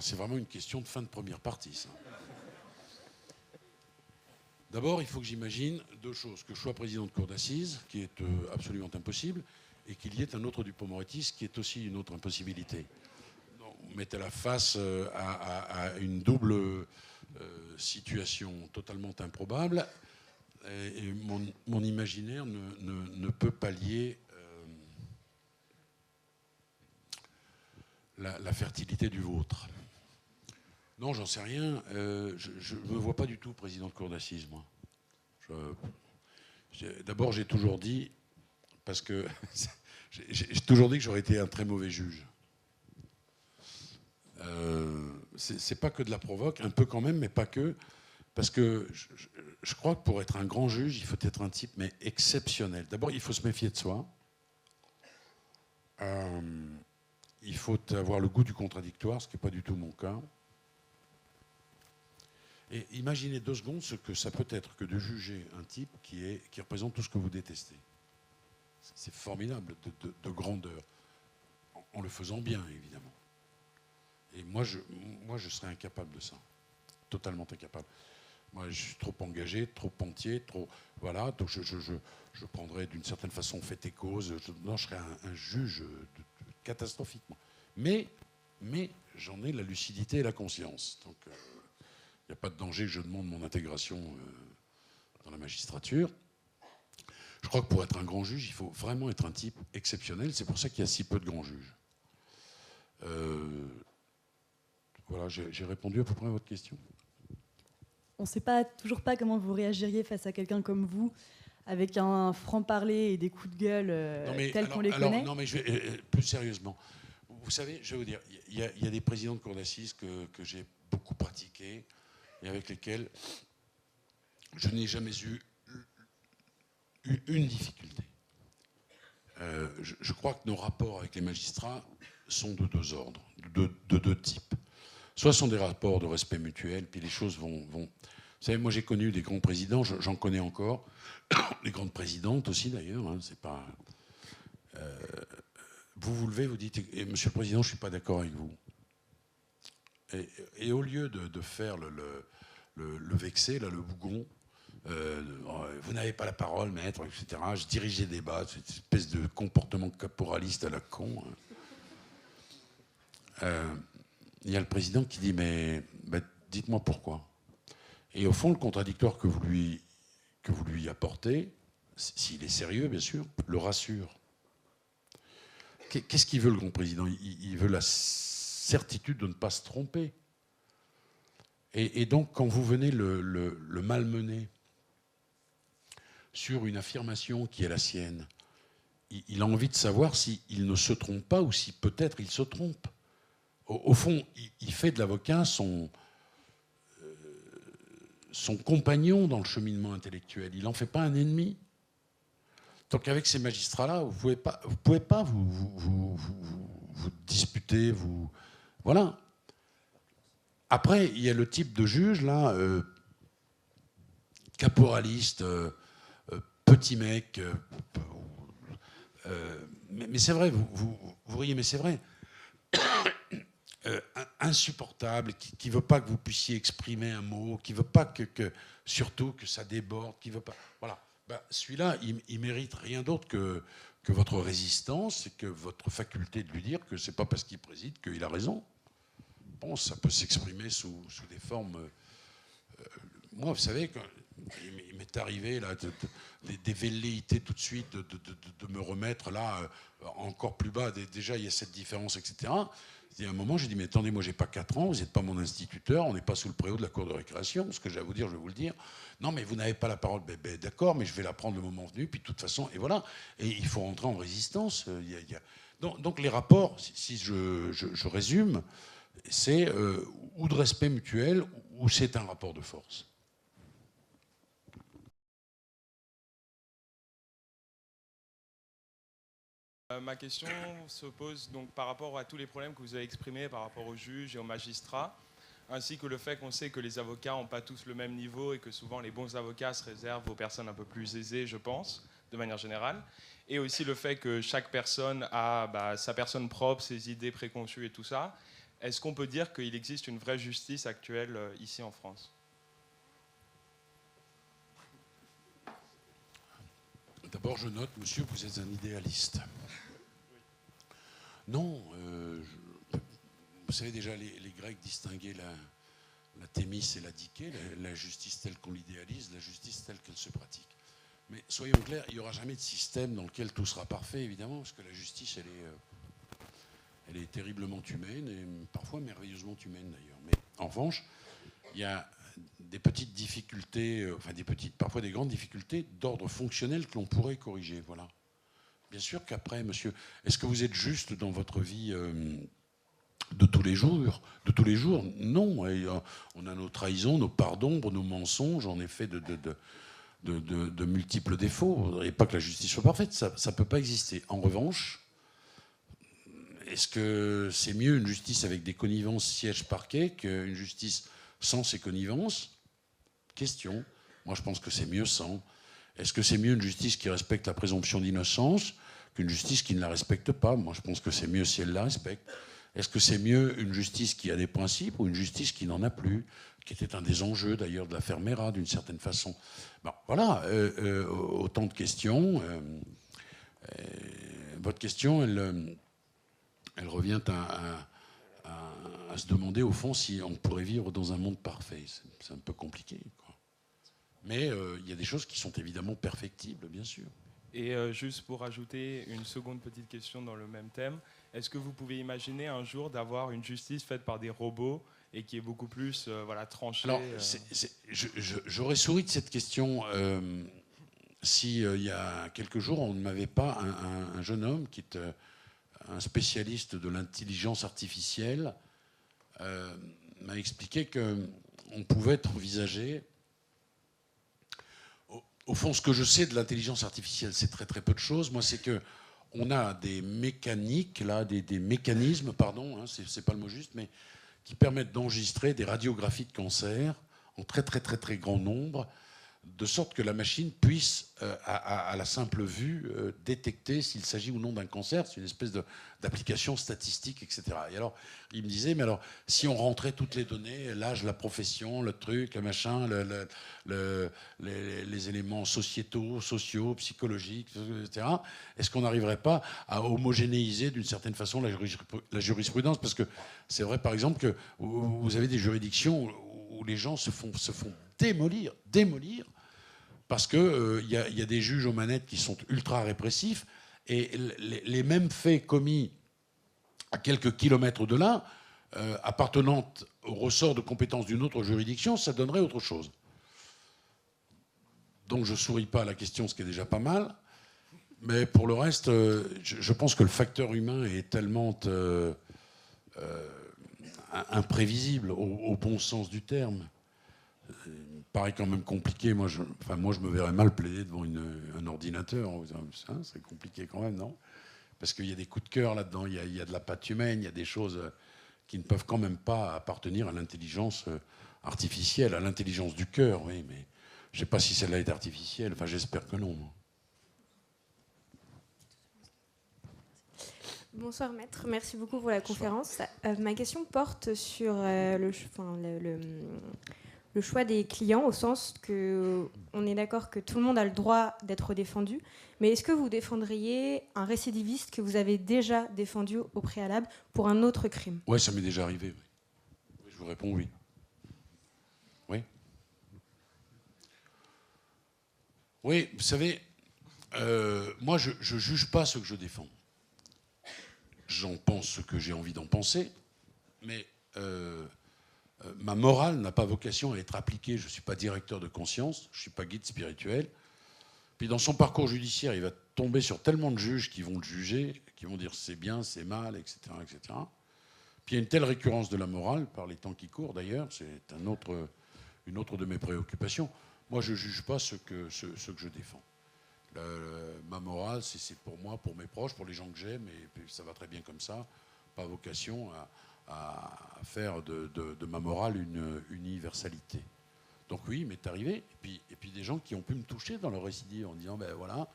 C'est vraiment une question de fin de première partie, ça. D'abord, il faut que j'imagine deux choses. Que je sois président de cour d'assises, qui est absolument impossible, et qu'il y ait un autre Dupond-Moretti, ce qui est aussi une autre impossibilité. Donc, vous mettez la face à une double situation totalement improbable, et mon imaginaire ne peut pallier la fertilité du vôtre. Non, j'en sais rien. Je ne me vois pas du tout président de cour d'assises, moi. D'abord, j'ai toujours dit, parce que j'ai toujours dit que j'aurais été un très mauvais juge. C'est pas que de la provoque, un peu quand même, mais pas que. Parce que je crois que pour être un grand juge, il faut être un type mais exceptionnel. D'abord, il faut se méfier de soi. Il faut avoir le goût du contradictoire, ce qui n'est pas du tout mon cas. Et imaginez 2 secondes ce que ça peut être que de juger un type qui représente tout ce que vous détestez. C'est formidable de grandeur, en le faisant bien, évidemment. Et moi, je serais incapable de ça. Totalement incapable. Moi, je suis trop engagé, trop entier, trop... Voilà, donc je prendrais d'une certaine façon fait et cause. Non, je serais un juge catastrophique. Mais j'en ai la lucidité et la conscience. Donc, il n'y a pas de danger que je demande mon intégration dans la magistrature. Je crois que pour être un grand juge, il faut vraiment être un type exceptionnel. C'est pour ça qu'il y a si peu de grands juges. Voilà, j'ai répondu à peu près à votre question. On ne sait toujours pas comment vous réagiriez face à quelqu'un comme vous, avec un franc-parler et des coups de gueule tels qu'on les connaît. Non, mais plus sérieusement. Vous savez, je vais vous dire, il y a des présidents de cour d'assises que j'ai beaucoup pratiqués et avec lesquels je n'ai jamais eu une difficulté. Je crois que nos rapports avec les magistrats sont de deux ordres, de deux types. Soit ce sont des rapports de respect mutuel, puis les choses vont... Vous savez, moi j'ai connu des grands présidents, j'en connais encore, des grandes présidentes aussi d'ailleurs, hein, c'est pas... vous vous levez, vous dites, Monsieur le Président, je ne suis pas d'accord avec vous. Et au lieu de faire le vexé, là, le bougon, vous n'avez pas la parole, maître, etc. Je dirige les débats, cette espèce de comportement caporaliste à la con. Il y a le président qui dit, mais dites-moi pourquoi. Et au fond, le contradictoire que vous lui apportez, s'il est sérieux, bien sûr, le rassure. Qu'est-ce qu'il veut, le grand président ? Il veut la certitude de ne pas se tromper. Et donc, quand vous venez le malmener sur une affirmation qui est la sienne, il a envie de savoir s'il ne se trompe pas ou si peut-être il se trompe. Au fond, il fait de l'avocat son compagnon dans le cheminement intellectuel. Il n'en fait pas un ennemi. Donc avec ces magistrats-là, vous ne pouvez pas vous disputer. Voilà. Après, il y a le type de juge, là, caporaliste, petit mec. Mais c'est vrai, vous riez, mais c'est vrai. Insupportable, qui ne veut pas que vous puissiez exprimer un mot, qui ne veut pas surtout que ça déborde, qui veut pas... Voilà. Celui-là, il mérite rien d'autre que votre résistance et que votre faculté de lui dire que c'est pas parce qu'il préside qu'il a raison. Bon, ça peut s'exprimer sous des formes... moi, vous savez, il m'est arrivé là, des velléités tout de suite de me remettre là encore plus bas. Déjà, il y a cette différence, etc. Et à un moment, j'ai dit, mais attendez, moi, j'ai pas 4 ans, vous n'êtes pas mon instituteur, on n'est pas sous le préau de la cour de récréation. Ce que j'ai à vous dire, je vais vous le dire. Non, mais vous n'avez pas la parole. D'accord, mais je vais la prendre le moment venu, puis de toute façon, et voilà. Et il faut rentrer en résistance. Donc les rapports, si je résume, c'est ou de respect mutuel, ou c'est un rapport de force. Ma question se pose donc par rapport à tous les problèmes que vous avez exprimés par rapport aux juges et aux magistrats, ainsi que le fait qu'on sait que les avocats n'ont pas tous le même niveau et que souvent les bons avocats se réservent aux personnes un peu plus aisées, je pense, de manière générale, et aussi le fait que chaque personne a sa personne propre, ses idées préconçues et tout ça. Est-ce qu'on peut dire qu'il existe une vraie justice actuelle ici en France ? D'abord, je note, monsieur, que vous êtes un idéaliste. Non, vous savez déjà, les Grecs distinguaient la thémis et la diké, la justice telle qu'on l'idéalise, la justice telle qu'elle se pratique. Mais soyons clairs, il n'y aura jamais de système dans lequel tout sera parfait, évidemment, parce que la justice, elle est terriblement humaine, et parfois merveilleusement humaine d'ailleurs. Mais en revanche, il y a des petites difficultés, parfois des grandes difficultés d'ordre fonctionnel que l'on pourrait corriger. Voilà. Bien sûr qu'après, monsieur, est-ce que vous êtes juste dans votre vie de tous les jours ? Non. Et, on a nos trahisons, nos parts d'ombre, nos mensonges. En effet, de multiples défauts. Et pas que la justice soit parfaite, ça ne peut pas exister. En revanche, est-ce que c'est mieux une justice avec des connivences siège-parquet qu'une justice sans ces connivences ? Question. Moi, je pense que c'est mieux sans. Est-ce que c'est mieux une justice qui respecte la présomption d'innocence qu'une justice qui ne la respecte pas ? Moi, je pense que c'est mieux si elle la respecte. Est-ce que c'est mieux une justice qui a des principes ou une justice qui n'en a plus, qui était un des enjeux d'ailleurs de l'affaire Mera d'une certaine façon. Bon, voilà, autant de questions. Votre question, elle revient à se demander au fond si on pourrait vivre dans un monde parfait. C'est un peu compliqué, quoi. Mais il y a des choses qui sont évidemment perfectibles, bien sûr. Et juste pour ajouter une seconde petite question dans le même thème, est-ce que vous pouvez imaginer un jour d'avoir une justice faite par des robots et qui est beaucoup plus tranchée? Alors, j'aurais souri de cette question si il y a quelques jours, on ne m'avait pas un jeune homme qui est un spécialiste de l'intelligence artificielle m'a expliqué qu'on pouvait envisager. Au fond, ce que je sais de l'intelligence artificielle, c'est très très peu de choses. Moi, c'est que on a des mécaniques, là, des mécanismes, pardon, hein, c'est pas le mot juste, mais qui permettent d'enregistrer des radiographies de cancer en très très très très grand nombre, de sorte que la machine puisse, à la simple vue, détecter s'il s'agit ou non d'un cancer. C'est une espèce d'application statistique, etc. Et alors, il me disait, mais alors, si on rentrait toutes les données, l'âge, la profession, le truc, le machin, les éléments sociaux, psychologiques, etc., est-ce qu'on n'arriverait pas à homogénéiser d'une certaine façon la jurisprudence? Parce que c'est vrai, par exemple, que vous avez des juridictions où les gens se font démolir, parce qu'il y a des juges aux manettes qui sont ultra répressifs, et les mêmes faits commis à quelques kilomètres de là, appartenant au ressort de compétences d'une autre juridiction, ça donnerait autre chose. Donc je ne souris pas à la question, ce qui est déjà pas mal, mais pour le reste, je pense que le facteur humain est tellement imprévisible, au bon sens du terme. Il me paraît quand même compliqué. Moi, je me verrais mal plaider devant un ordinateur. C'est compliqué quand même, non? Parce qu'il y a des coups de cœur là-dedans, il y a de la patte humaine, il y a des choses qui ne peuvent quand même pas appartenir à l'intelligence artificielle, à l'intelligence du cœur, oui, mais je ne sais pas si celle-là est artificielle. Enfin, j'espère que non. Bonsoir maître, merci beaucoup pour la conférence. Ma question porte sur le choix des clients, au sens que on est d'accord que tout le monde a le droit d'être défendu, mais est-ce que vous défendriez un récidiviste que vous avez déjà défendu au préalable pour un autre crime? Oui, ça m'est déjà arrivé. Oui. Je vous réponds oui. Oui. Oui, vous savez, moi je ne juge pas ce que je défends. J'en pense ce que j'ai envie d'en penser, mais ma morale n'a pas vocation à être appliquée. Je ne suis pas directeur de conscience, je ne suis pas guide spirituel. Puis dans son parcours judiciaire, il va tomber sur tellement de juges qui vont le juger, qui vont dire c'est bien, c'est mal, etc., etc. Puis il y a une telle récurrence de la morale, par les temps qui courent d'ailleurs, c'est une autre de mes préoccupations. Moi, je ne juge pas ce que je défends. Ma morale, c'est pour moi, pour mes proches, pour les gens que j'aime, et ça va très bien comme ça. Pas vocation à faire de ma morale une universalité. Donc oui, il m'est arrivé. Et puis des gens qui ont pu me toucher dans leur récidive en disant, ben voilà,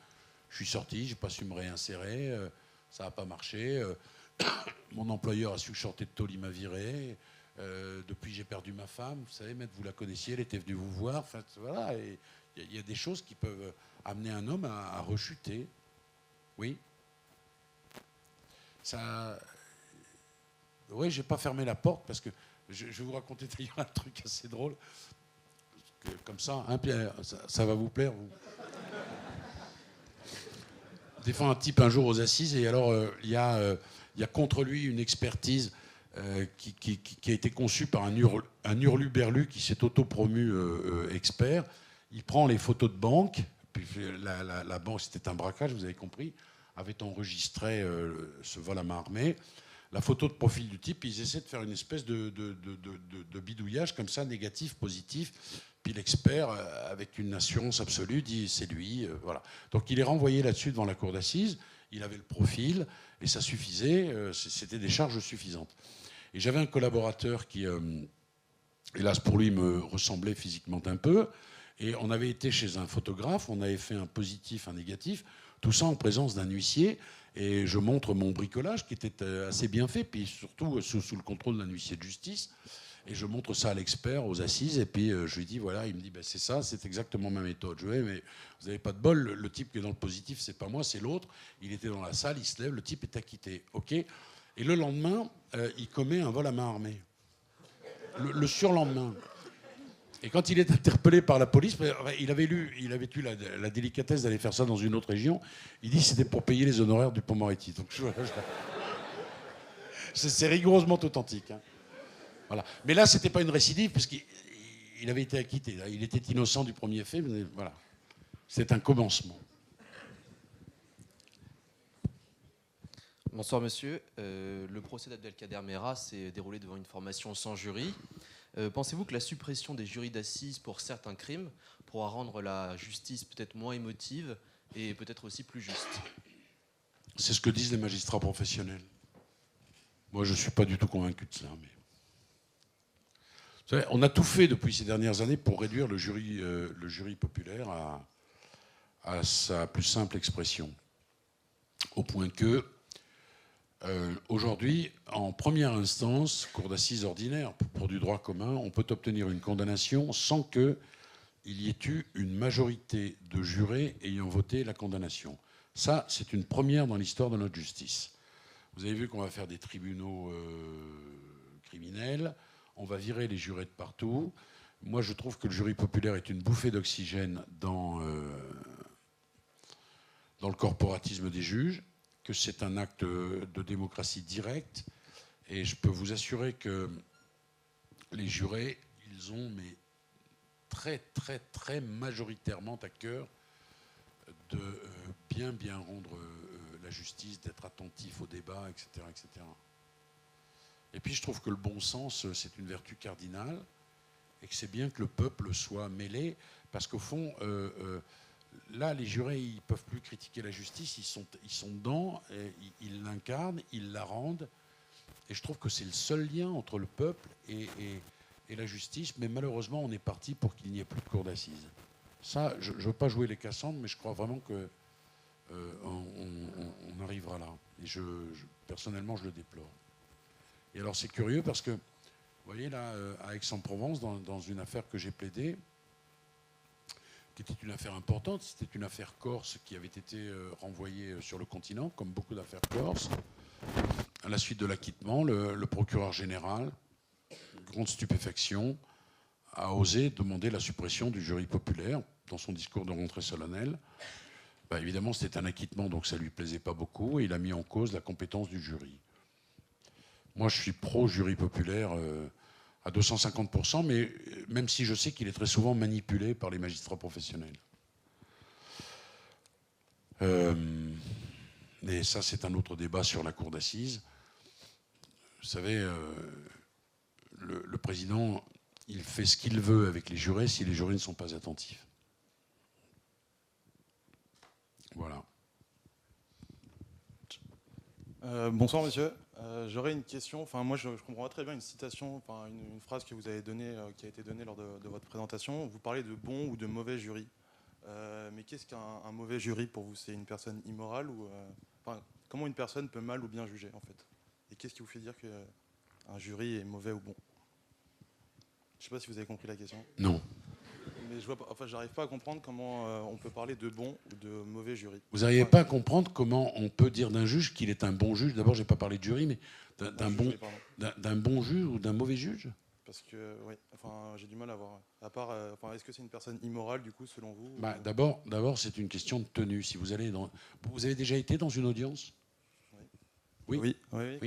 je suis sorti, j'ai pas su me réinsérer, ça n'a pas marché. Mon employeur a su que je sortais de tôle, il m'a viré. Depuis, j'ai perdu ma femme. Vous savez, maître, vous la connaissiez, elle était venue vous voir. Enfin, voilà. Et il y a des choses qui peuvent amener un homme à rechuter. Oui. Ça. Oui, j'ai pas fermé la porte parce que je vais vous raconter d'ailleurs un truc assez drôle. Comme ça, hein, Pierre, ça va vous plaire, vous. Je défends un type un jour aux assises et alors il y a contre lui une expertise qui a été conçue par un hurluberlu qui s'est autopromu expert. Il prend les photos de banque, puis la banque, c'était un braquage, vous avez compris, avait enregistré ce vol à main armée. La photo de profil du type, ils essaient de faire une espèce de bidouillage comme ça, négatif, positif. Puis l'expert, avec une assurance absolue, dit c'est lui. Voilà. Donc il est renvoyé là-dessus devant la cour d'assises. Il avait le profil et ça suffisait. C'était des charges suffisantes. Et j'avais un collaborateur qui, hélas pour lui, me ressemblait physiquement un peu. Et on avait été chez un photographe, on avait fait un positif, un négatif, tout ça en présence d'un huissier. Et je montre mon bricolage qui était assez bien fait, puis surtout sous le contrôle d'un huissier de justice. Et je montre ça à l'expert, aux assises, et puis je lui dis, voilà, il me dit, ben, c'est ça, c'est exactement ma méthode. Je dis, mais vous n'avez pas de bol, le type qui est dans le positif, c'est pas moi, c'est l'autre. Il était dans la salle, il se lève, le type est acquitté. OK. Et le lendemain, il commet un vol à main armée. Le surlendemain. Et quand il est interpellé par la police, il avait eu la délicatesse d'aller faire ça dans une autre région. Il dit que c'était pour payer les honoraires du Pont-Moretti. Donc c'est rigoureusement authentique. Hein. Voilà. Mais là, c'était pas une récidive parce qu'il avait été acquitté. Là. Il était innocent du premier fait. Mais voilà. C'est un commencement. Bonsoir monsieur. Le procès d'Abdelkader Mera s'est déroulé devant une formation sans jury. Pensez-vous que la suppression des jurys d'assises pour certains crimes pourra rendre la justice peut-être moins émotive et peut-être aussi plus juste? C'est ce que disent les magistrats professionnels. Moi, je ne suis pas du tout convaincu de cela. Mais... Vous savez, on a tout fait depuis ces dernières années pour réduire le jury populaire à sa plus simple expression. Au point que, aujourd'hui, en première instance, cour d'assises ordinaire, pour du droit commun, on peut obtenir une condamnation sans qu'il y ait eu une majorité de jurés ayant voté la condamnation. Ça, c'est une première dans l'histoire de notre justice. Vous avez vu qu'on va faire des tribunaux criminels, on va virer les jurés de partout. Moi, je trouve que le jury populaire est une bouffée d'oxygène dans le corporatisme des juges, que c'est un acte de démocratie directe. Et je peux vous assurer que les jurés, ils ont très, très, très majoritairement à cœur de bien rendre la justice, d'être attentif au débat, etc., etc. Et puis je trouve que le bon sens, c'est une vertu cardinale et que c'est bien que le peuple soit mêlé parce qu'au fond, là, les jurés, ils ne peuvent plus critiquer la justice, ils sont dedans, ils l'incarnent, ils la rendent. Et je trouve que c'est le seul lien entre le peuple et la justice. Mais malheureusement, on est parti pour qu'il n'y ait plus de cour d'assises. Ça, je ne veux pas jouer les Cassandres, mais je crois vraiment que on arrivera là. Et personnellement, je le déplore. Et alors, c'est curieux parce que, vous voyez, là, à Aix-en-Provence, dans une affaire que j'ai plaidée, qui était une affaire importante, c'était une affaire corse qui avait été renvoyée sur le continent, comme beaucoup d'affaires corses. À la suite de l'acquittement, le procureur général, grande stupéfaction, a osé demander la suppression du jury populaire dans son discours de rentrée solennelle. Bah, évidemment, c'était un acquittement, donc ça ne lui plaisait pas beaucoup, et il a mis en cause la compétence du jury. Moi, je suis pro-jury populaire à 250%, mais même si je sais qu'il est très souvent manipulé par les magistrats professionnels. Et ça, c'est un autre débat sur la cour d'assises. Vous savez, le président, il fait ce qu'il veut avec les jurés si les jurés ne sont pas attentifs. Voilà. Bonsoir monsieur. J'aurais une question. Enfin, moi, je comprends très bien une citation, enfin une phrase que vous avez donnée, qui a été donnée lors de votre présentation. Vous parlez de bon ou de mauvais jury. Mais qu'est-ce qu'un mauvais jury pour vous? C'est une personne immorale ou enfin, comment une personne peut mal ou bien juger en fait? Et qu'est-ce qui vous fait dire qu'un jury est mauvais ou bon? Je ne sais pas si vous avez compris la question. Non. Mais j'arrive pas à comprendre comment on peut parler de bon ou de mauvais jury. Vous n'arrivez pas à comprendre comment on peut dire d'un juge qu'il est un bon juge. D'abord, je n'ai pas parlé de jury, mais d'un bon juge ou d'un mauvais juge? Parce que, oui, enfin, j'ai du mal à voir. À part, enfin, est-ce que c'est une personne immorale, du coup, selon vous? Bah, d'abord, c'est une question de tenue. Si vous allez dans... Vous avez déjà été dans une audience? Oui. Oui. Quand même.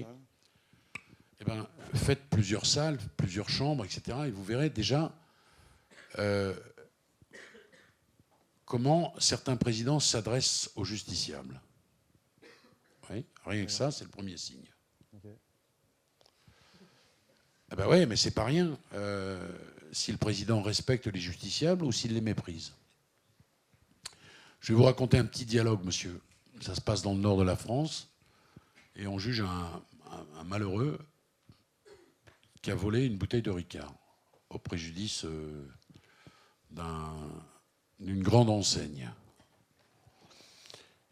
Eh bien, faites plusieurs salles, plusieurs chambres, etc. Et vous verrez déjà comment certains présidents s'adressent aux justiciables. Oui, rien que ça, c'est le premier signe. Okay. Ah ben ouais, mais c'est pas rien. Si le président respecte les justiciables ou s'il les méprise. Je vais vous raconter un petit dialogue, monsieur. Ça se passe dans le nord de la France et on juge un malheureux qui a volé une bouteille de Ricard au préjudice d'une grande enseigne.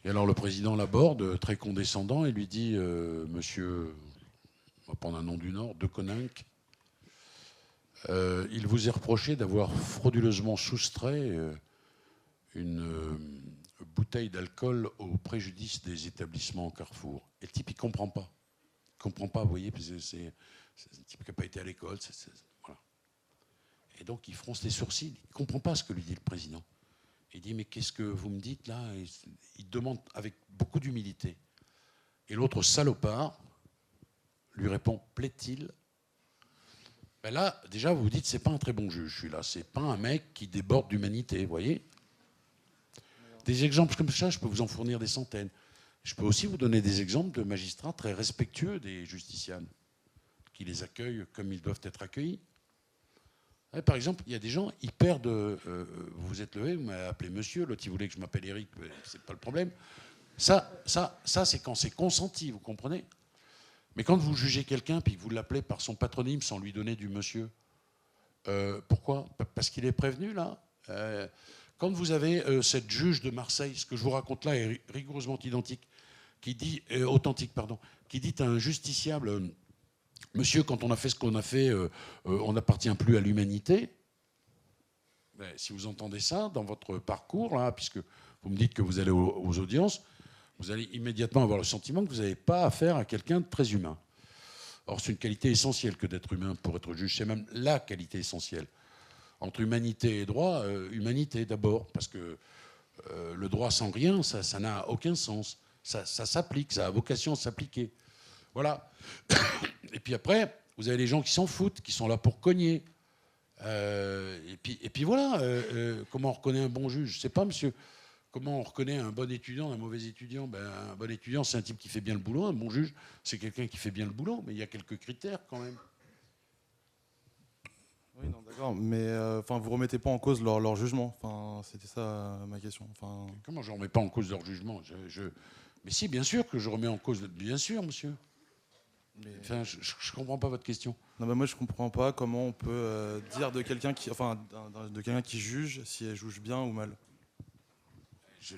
Et alors le président l'aborde, très condescendant, et lui dit Monsieur, on va prendre un nom du Nord, de Coninck, il vous est reproché d'avoir frauduleusement soustrait une bouteille d'alcool au préjudice des établissements Carrefour. Et le type, il ne comprend pas. Il ne comprend pas, vous voyez, c'est un type qui n'a pas été à l'école. Voilà. Et donc, il fronce les sourcils. Il ne comprend pas ce que lui dit le président. Il dit, mais qu'est-ce que vous me dites là? Il demande avec beaucoup d'humilité. Et l'autre salopard lui répond, plaît-il? Ben là, déjà, vous vous dites, c'est pas un très bon juge, celui-là. C'est pas un mec qui déborde d'humanité, vous voyez? Des exemples comme ça, je peux vous en fournir des centaines. Je peux aussi vous donner des exemples de magistrats très respectueux des justiciables, qui les accueillent comme ils doivent être accueillis. Par exemple, il y a des gens, ils perdent. Vous vous êtes levé, vous m'avez appelé monsieur, l'autre il voulait que je m'appelle Eric, c'est pas le problème. Ça c'est quand c'est consenti, vous comprenez? Mais quand vous jugez quelqu'un puis que vous l'appelez par son patronyme sans lui donner du monsieur, pourquoi? Parce qu'il est prévenu là. Quand vous avez cette juge de Marseille, ce que je vous raconte là est rigoureusement identique, qui dit authentique, pardon, qui dit à un justiciable. Monsieur, quand on a fait ce qu'on a fait, on n'appartient plus à l'humanité. Ben, si vous entendez ça dans votre parcours, là, puisque vous me dites que vous allez aux audiences, vous allez immédiatement avoir le sentiment que vous n'avez pas affaire à quelqu'un de très humain. Or, c'est une qualité essentielle que d'être humain pour être juge. C'est même la qualité essentielle. Entre humanité et droit, humanité d'abord, parce que le droit sans rien, ça n'a aucun sens. Ça s'applique, ça a vocation à s'appliquer. Voilà. Et puis après, vous avez les gens qui s'en foutent, qui sont là pour cogner. Et puis voilà. Comment on reconnaît un bon juge? Je ne sais pas, monsieur. Comment on reconnaît un bon étudiant d'un mauvais étudiant? Ben, un bon étudiant, c'est un type qui fait bien le boulot. Un bon juge, c'est quelqu'un qui fait bien le boulot. Mais il y a quelques critères quand même. Oui, non, d'accord. Mais vous ne remettez pas en cause leur jugement. C'était ça ma question. Comment je ne remets pas en cause leur jugement? Mais si, bien sûr que je remets en cause. Bien sûr, monsieur. Je ne comprends pas votre question. Non, moi, je ne comprends pas comment on peut dire de quelqu'un qui juge si elle juge bien ou mal. Je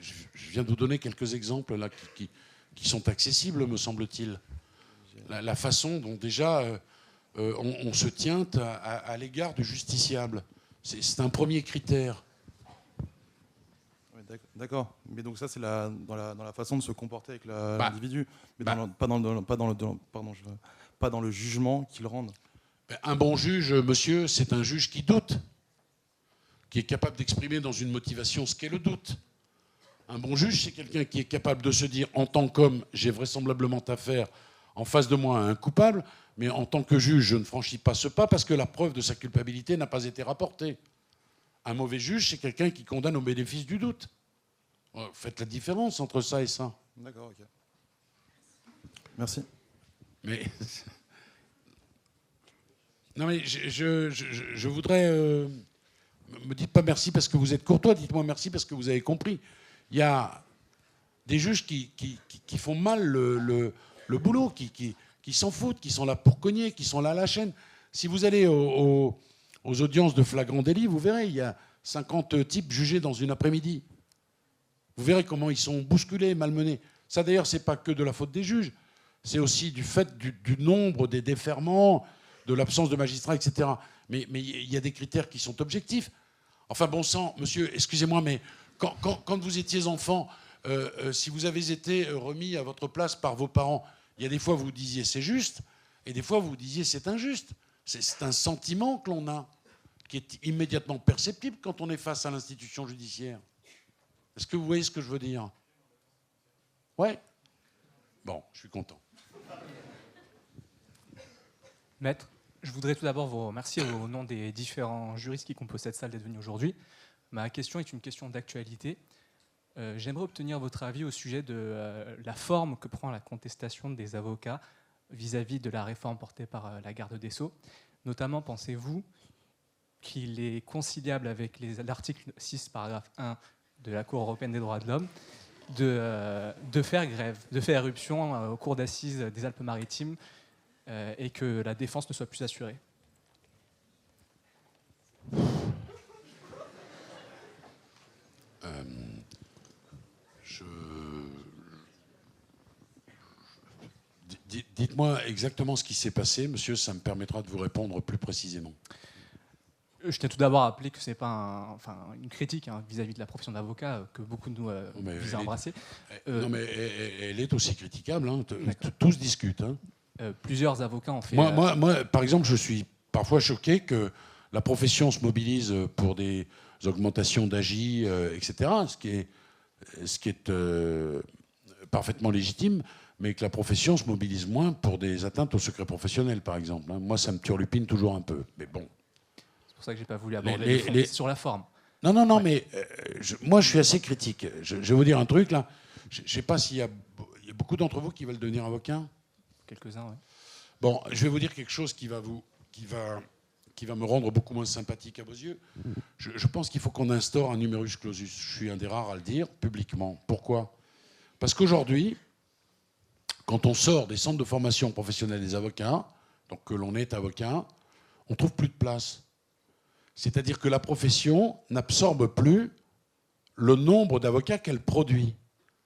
viens de vous donner quelques exemples là, qui sont accessibles, me semble-t-il. La façon dont déjà on se tient à l'égard du justiciable. C'est un premier critère. Oui, d'accord. Mais donc ça, c'est dans la façon de se comporter avec l'individu. Mais pas dans le jugement qu'ils rendent. Un bon juge, monsieur, c'est un juge qui doute, qui est capable d'exprimer dans une motivation ce qu'est le doute. Un bon juge, c'est quelqu'un qui est capable de se dire, en tant qu'homme, j'ai vraisemblablement affaire en face de moi à un coupable, mais en tant que juge, je ne franchis pas ce pas parce que la preuve de sa culpabilité n'a pas été rapportée. Un mauvais juge, c'est quelqu'un qui condamne au bénéfice du doute. Faites la différence entre ça et ça. D'accord, ok. Merci. Mais non, mais je voudrais... me dites pas merci parce que vous êtes courtois, dites-moi merci parce que vous avez compris. Il y a des juges qui font mal le boulot, qui s'en foutent, qui sont là pour cogner, qui sont là à la chaîne. Si vous allez aux audiences de flagrant délit, vous verrez, il y a 50 types jugés dans une après-midi. Vous verrez comment ils sont bousculés, malmenés. Ça, d'ailleurs, c'est pas que de la faute des juges. C'est aussi du fait du nombre des déferments, de l'absence de magistrats, etc. Mais il y a des critères qui sont objectifs. Enfin, bon sang, monsieur, excusez-moi, mais quand vous étiez enfant, si vous avez été remis à votre place par vos parents, il y a des fois vous disiez c'est juste, et des fois vous disiez c'est injuste. C'est un sentiment que l'on a, qui est immédiatement perceptible quand on est face à l'institution judiciaire. Est-ce que vous voyez ce que je veux dire? Ouais. Bon, je suis content. Maître, je voudrais tout d'abord vous remercier au nom des différents juristes qui composent cette salle d'être venus aujourd'hui. Ma question est une question d'actualité. J'aimerais obtenir votre avis au sujet de la forme que prend la contestation des avocats vis-à-vis de la réforme portée par la garde des Sceaux. Notamment, pensez-vous qu'il est conciliable avec l'article 6, paragraphe 1 de la Cour européenne des droits de l'homme de faire grève, de faire éruption au cours d'assises des Alpes-Maritimes et que la défense ne soit plus assurée? Dites-moi exactement ce qui s'est passé, monsieur, ça me permettra de vous répondre plus précisément. Je tiens tout d'abord à rappeler que ce n'est pas une critique vis-à-vis de la profession d'avocat que beaucoup de nous visent à embrasser. Non, mais elle est aussi critiquable. Hein. Tous discutent. Hein. Plusieurs avocats ont fait... Moi, par exemple, je suis parfois choqué que la profession se mobilise pour des augmentations d'AJ, etc., ce qui est parfaitement légitime, mais que la profession se mobilise moins pour des atteintes au secret professionnel, par exemple. Hein. Moi, ça me turlupine toujours un peu. Mais bon. C'est pour ça que je n'ai pas voulu aborder le fond, sur la forme. Non, ouais. Mais moi, je suis assez critique. Je vais vous dire un truc, là. Je ne sais pas s'il y a beaucoup d'entre vous qui veulent devenir avocat. Quelques-uns, oui. Bon, je vais vous dire quelque chose qui va me rendre beaucoup moins sympathique à vos yeux. Je pense qu'il faut qu'on instaure un numerus clausus. Je suis un des rares à le dire publiquement. Pourquoi ? Parce qu'aujourd'hui, quand on sort des centres de formation professionnelle des avocats, donc que l'on est avocat, on ne trouve plus de place. C'est-à-dire que la profession n'absorbe plus le nombre d'avocats qu'elle produit.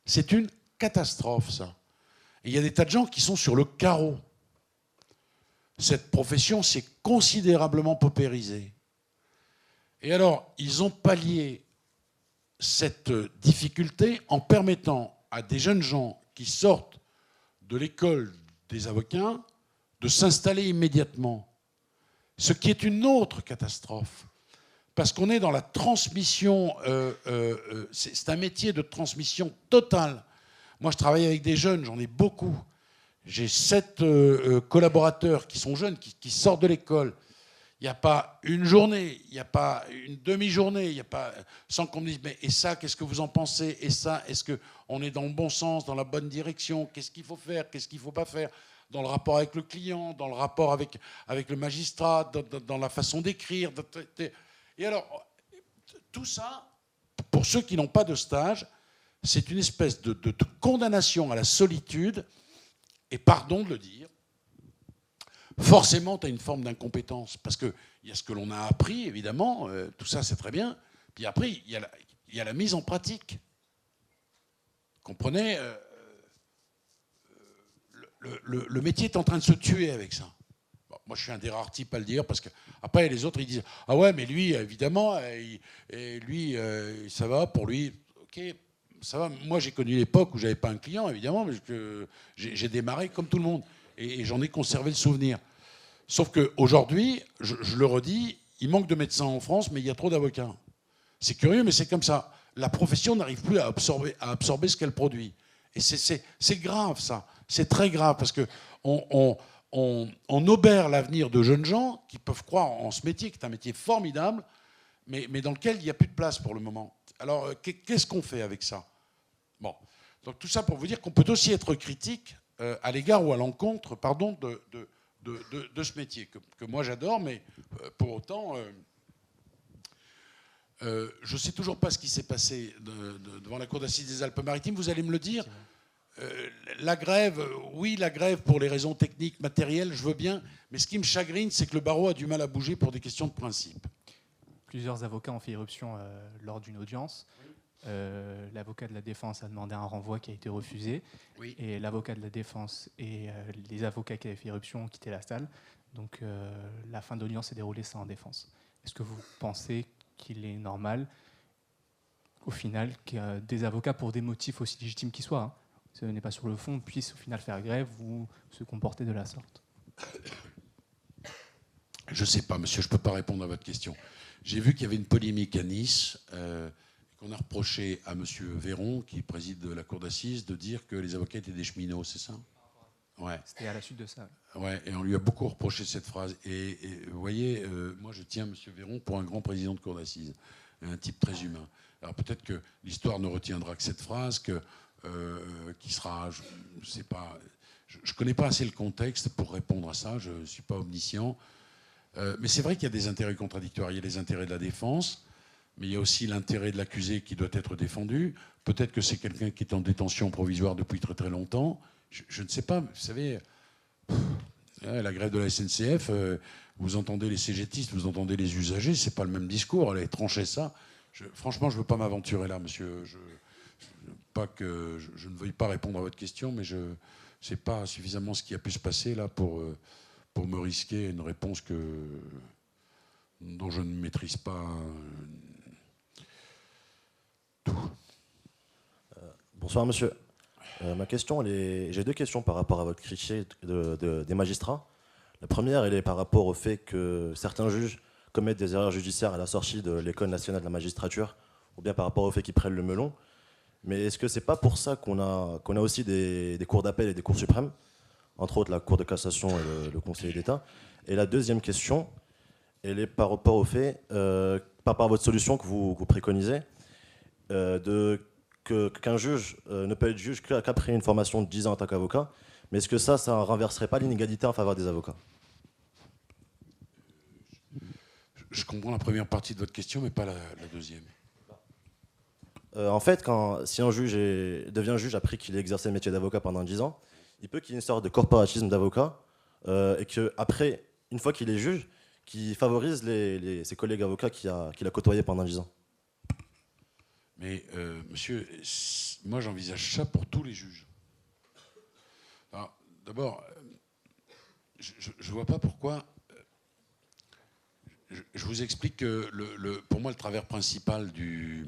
C'est une catastrophe, ça. Et il y a des tas de gens qui sont sur le carreau. Cette profession s'est considérablement paupérisée. Et alors, ils ont pallié cette difficulté en permettant à des jeunes gens qui sortent de l'école des avocats de s'installer immédiatement. Ce qui est une autre catastrophe. Parce qu'on est dans la transmission, c'est un métier de transmission totale. Moi, je travaille avec des jeunes, j'en ai beaucoup. J'ai 7 collaborateurs qui sont jeunes, qui sortent de l'école. Il n'y a pas une journée, il n'y a pas une demi-journée, il n'y a pas sans qu'on me dise mais et ça, qu'est-ce que vous en pensez ? Et ça, est-ce qu'on est dans le bon sens, dans la bonne direction ? Qu'est-ce qu'il faut faire ? Qu'est-ce qu'il ne faut pas faire ? Dans le rapport avec le client, dans le rapport avec le magistrat, dans la façon d'écrire. Et alors, tout ça, pour ceux qui n'ont pas de stage, c'est une espèce de condamnation à la solitude, et pardon de le dire, forcément, tu as une forme d'incompétence, parce qu'il y a ce que l'on a appris, évidemment, tout ça c'est très bien, puis après, il y a la mise en pratique. Comprenez, le métier est en train de se tuer avec ça. Bon, moi, je suis un des rares types à le dire, parce que après les autres, ils disent « Ah ouais, mais lui, évidemment, lui, ça va, pour lui, ok, ça va. » Moi, j'ai connu l'époque où j'avais pas un client, évidemment, parce que j'ai démarré comme tout le monde. Et j'en ai conservé le souvenir. Sauf qu'aujourd'hui, je le redis, il manque de médecins en France, mais il y a trop d'avocats. C'est curieux, mais c'est comme ça. La profession n'arrive plus à absorber ce qu'elle produit. Et c'est grave, ça. C'est très grave, parce qu'on obère l'avenir de jeunes gens qui peuvent croire en ce métier, qui est un métier formidable, mais dans lequel il n'y a plus de place pour le moment. Alors, qu'est-ce qu'on fait avec ça ? Bon. Donc tout ça pour vous dire qu'on peut aussi être critique à l'égard ou à l'encontre, pardon, de ce métier que moi j'adore, mais pour autant, je ne sais toujours pas ce qui s'est passé devant la Cour d'assises des Alpes-Maritimes. Vous allez me le dire. La grève, oui, la grève pour les raisons techniques, matérielles, je veux bien, mais ce qui me chagrine, c'est que le barreau a du mal à bouger pour des questions de principe. Plusieurs avocats ont fait irruption lors d'une audience. L'avocat de la défense a demandé un renvoi qui a été refusé. Oui. Et l'avocat de la défense et les avocats qui avaient fait irruption ont quitté la salle. Donc la fin de l'audience s'est déroulée sans défense. Est-ce que vous pensez qu'il est normal, au final, que des avocats, pour des motifs aussi légitimes qu'ils soient, ce n'est pas sur le fond, puissent au final faire grève ou se comporter de la sorte ? Je ne sais pas, monsieur, je ne peux pas répondre à votre question. J'ai vu qu'il y avait une polémique à Nice, qu'on a reproché à M. Véron, qui préside la cour d'assises, de dire que les avocats étaient des cheminots, c'est ça ? Ouais. C'était à la suite de ça. Ouais, et on lui a beaucoup reproché cette phrase. Et vous voyez, moi je tiens M. Véron pour un grand président de cour d'assises, un type très humain. Alors peut-être que l'histoire ne retiendra que cette phrase, qui sera, je ne sais pas, je ne connais pas assez le contexte pour répondre à ça, je ne suis pas omniscient. Mais c'est vrai qu'il y a des intérêts contradictoires. Il y a les intérêts de la défense, mais il y a aussi l'intérêt de l'accusé qui doit être défendu. Peut-être que c'est quelqu'un qui est en détention provisoire depuis très très longtemps. Je ne sais pas. Vous savez, la grève de la SNCF, vous entendez les CGTistes, vous entendez les usagers, c'est pas le même discours. Allez, tranchez ça. Franchement, je ne veux pas m'aventurer là, monsieur. Pas que je ne veuille pas répondre à votre question, mais c'est pas suffisamment ce qui a pu se passer là pour me risquer une réponse dont je ne maîtrise pas tout. Bonsoir monsieur. Ma question, j'ai deux questions par rapport à votre critique des magistrats. La première, elle est par rapport au fait que certains juges commettent des erreurs judiciaires à la sortie de l'École nationale de la magistrature, ou bien par rapport au fait qu'ils prennent le melon. Mais est-ce que c'est pas pour ça qu'on a aussi des cours d'appel et des cours suprêmes, entre autres la Cour de cassation et le Conseil d'État? Et la deuxième question, elle est par rapport au fait, par rapport à votre solution que vous préconisez, qu'un juge ne peut être juge qu'après une formation de 10 ans en tant qu'avocat. Mais est-ce que ça ne renverserait pas l'inégalité en faveur des avocats? Je comprends la première partie de votre question, mais pas la deuxième. En fait, si un juge devient juge après qu'il ait exercé le métier d'avocat pendant 10 ans, il peut qu'il y ait une sorte de corporatisme d'avocat, et qu'après, une fois qu'il est juge, qu'il favorise ses collègues avocats qu'il a côtoyés pendant 10 ans. Mais monsieur, moi j'envisage ça pour tous les juges. D'abord, je ne vois pas pourquoi. Je vous explique que pour moi le travers principal de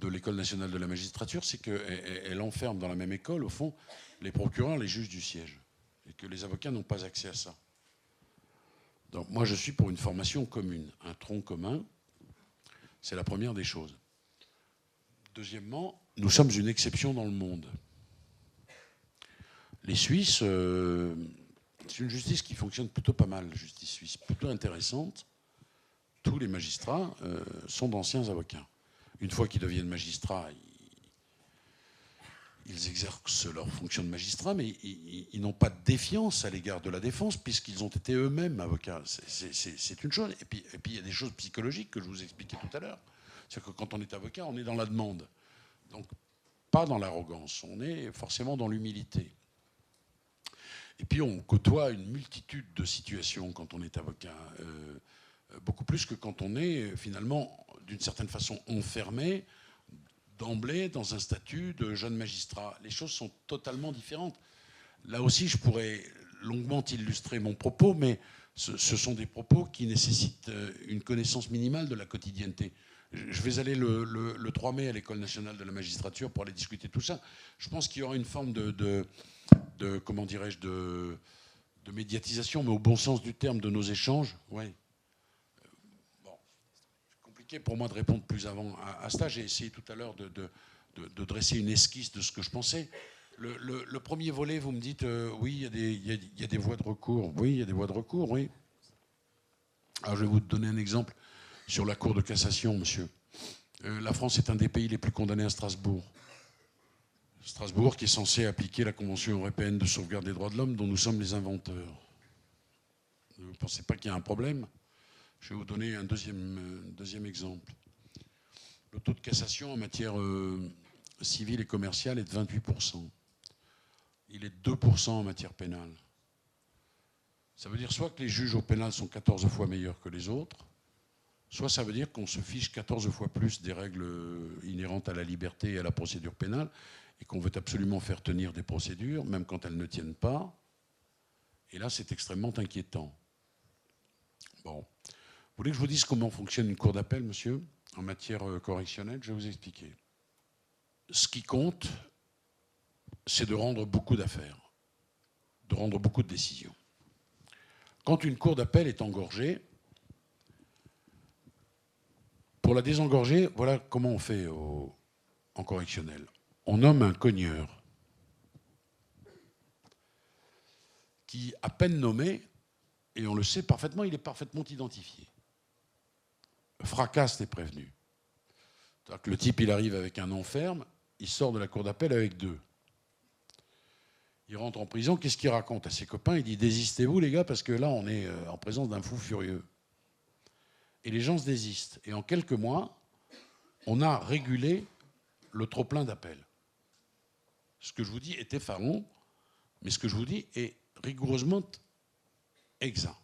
l'École nationale de la magistrature, c'est qu'elle enferme dans la même école, au fond, les procureurs, les juges du siège, et que les avocats n'ont pas accès à ça. Donc moi je suis pour une formation commune, un tronc commun. C'est la première des choses. Deuxièmement, nous sommes une exception dans le monde. Les Suisses, c'est une justice qui fonctionne plutôt pas mal, la justice suisse, plutôt intéressante. Tous les magistrats sont d'anciens avocats. Une fois qu'ils deviennent magistrats, ils exercent leur fonction de magistrat, mais ils n'ont pas de défiance à l'égard de la défense, puisqu'ils ont été eux-mêmes avocats. C'est une chose. Et puis il y a des choses psychologiques que je vous expliquais tout à l'heure. C'est-à-dire que quand on est avocat, on est dans la demande. Donc, pas dans l'arrogance. On est forcément dans l'humilité. Et puis, on côtoie une multitude de situations quand on est avocat. Beaucoup plus que quand on est, finalement, d'une certaine façon, enfermé d'emblée dans un statut de jeune magistrat. Les choses sont totalement différentes. Là aussi, je pourrais longuement illustrer mon propos, mais ce sont des propos qui nécessitent une connaissance minimale de la quotidienneté. Je vais aller le 3 mai à l'École nationale de la magistrature pour aller discuter tout ça. Je pense qu'il y aura une forme de comment dirais-je, de médiatisation, mais au bon sens du terme, de nos échanges. Ouais. Bon, c'est compliqué pour moi de répondre plus avant à cela. J'ai essayé tout à l'heure de dresser une esquisse de ce que je pensais. Le premier volet, vous me dites, oui, il y a des voies de recours. Oui, il y a des voies de recours, oui. Alors, je vais vous donner un exemple sur la Cour de cassation, monsieur. La France est un des pays les plus condamnés à Strasbourg. Strasbourg qui est censé appliquer la Convention européenne de sauvegarde des droits de l'homme dont nous sommes les inventeurs. Vous ne pensez pas qu'il y a un problème? Je vais vous donner un deuxième exemple. Le taux de cassation en matière civile et commerciale est de 28%. Il est de 2% en matière pénale. Ça veut dire soit que les juges au pénal sont 14 fois meilleurs que les autres, soit ça veut dire qu'on se fiche 14 fois plus des règles inhérentes à la liberté et à la procédure pénale, et qu'on veut absolument faire tenir des procédures, même quand elles ne tiennent pas. Et là, c'est extrêmement inquiétant. Bon. Vous voulez que je vous dise comment fonctionne une cour d'appel, monsieur, en matière correctionnelle? Je vais vous expliquer. Ce qui compte, c'est de rendre beaucoup d'affaires, de rendre beaucoup de décisions. Quand une cour d'appel est engorgée, pour la désengorger, voilà comment on fait en correctionnel. On nomme un cogneur qui, à peine nommé, et on le sait parfaitement, il est parfaitement identifié, fracasse les prévenus. C'est-à-dire que le type, il arrive avec un nom ferme, il sort de la cour d'appel avec 2. Il rentre en prison, qu'est-ce qu'il raconte à ses copains? Il dit « Désistez-vous les gars, parce que là, on est en présence d'un fou furieux ». Et les gens se désistent. Et en quelques mois, on a régulé le trop-plein d'appels. Ce que je vous dis est effarant, mais ce que je vous dis est rigoureusement exact.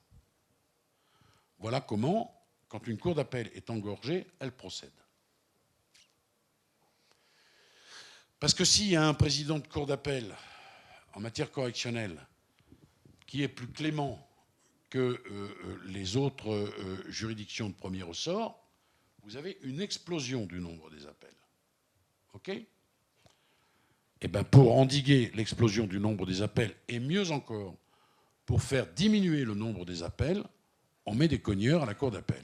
Voilà comment, quand une cour d'appel est engorgée, elle procède. Parce que s'il y a un président de cour d'appel en matière correctionnelle qui est plus clément que les autres juridictions de premier ressort, vous avez une explosion du nombre des appels. OK ? Eh bien, pour endiguer l'explosion du nombre des appels, et mieux encore, pour faire diminuer le nombre des appels, on met des cogneurs à la cour d'appel.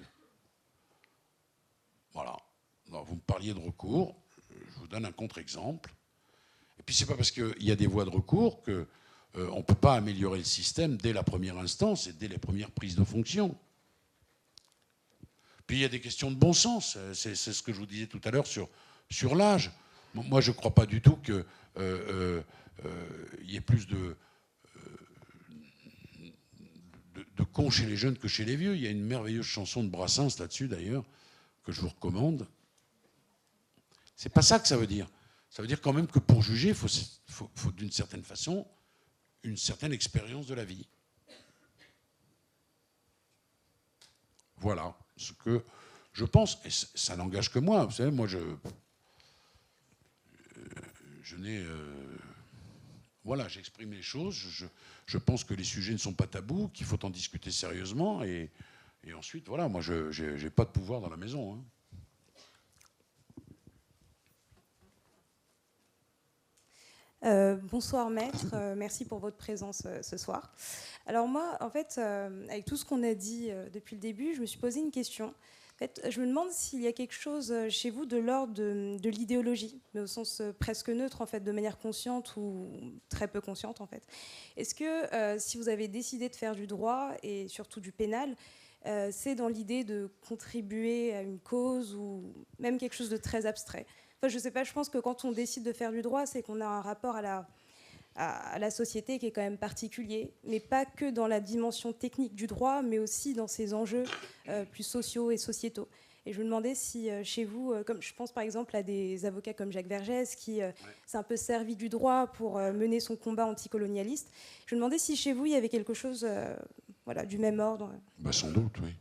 Voilà. Alors, vous me parliez de recours, je vous donne un contre-exemple. Et puis, ce n'est pas parce qu'il y a des voies de recours qu'on ne peut pas améliorer le système dès la première instance et dès les premières prises de fonction. Puis, il y a des questions de bon sens. C'est ce que je vous disais tout à l'heure sur l'âge. Moi, je ne crois pas du tout qu'il y ait plus de cons chez les jeunes que chez les vieux. Il y a une merveilleuse chanson de Brassens là-dessus, d'ailleurs, que je vous recommande. C'est pas ça que ça veut dire. Ça veut dire quand même que pour juger, il faut d'une certaine façon une certaine expérience de la vie. Voilà ce que je pense. Et ça n'engage que moi. Vous savez, moi, je n'ai... voilà, j'exprime les choses. Je pense que les sujets ne sont pas tabous, qu'il faut en discuter sérieusement. Et ensuite, voilà, moi, je n'ai pas de pouvoir dans la maison. Hein. Bonsoir maître, merci pour votre présence ce soir. Alors moi, en fait, avec tout ce qu'on a dit depuis le début, je me suis posé une question. En fait, je me demande s'il y a quelque chose chez vous de l'ordre de l'idéologie, mais au sens presque neutre, en fait, de manière consciente ou très peu consciente, en fait. Est-ce que si vous avez décidé de faire du droit et surtout du pénal, c'est dans l'idée de contribuer à une cause ou même quelque chose de très abstrait? Enfin, je sais pas, je pense que quand on décide de faire du droit, c'est qu'on a un rapport à la société qui est quand même particulier, mais pas que dans la dimension technique du droit, mais aussi dans ses enjeux plus sociaux et sociétaux. Et je me demandais si chez vous, comme je pense par exemple à des avocats comme Jacques Vergès, qui s'est un peu servi du droit pour mener son combat anticolonialiste, je me demandais si chez vous, il y avait quelque chose voilà, du même ordre. Bah, sans doute, oui.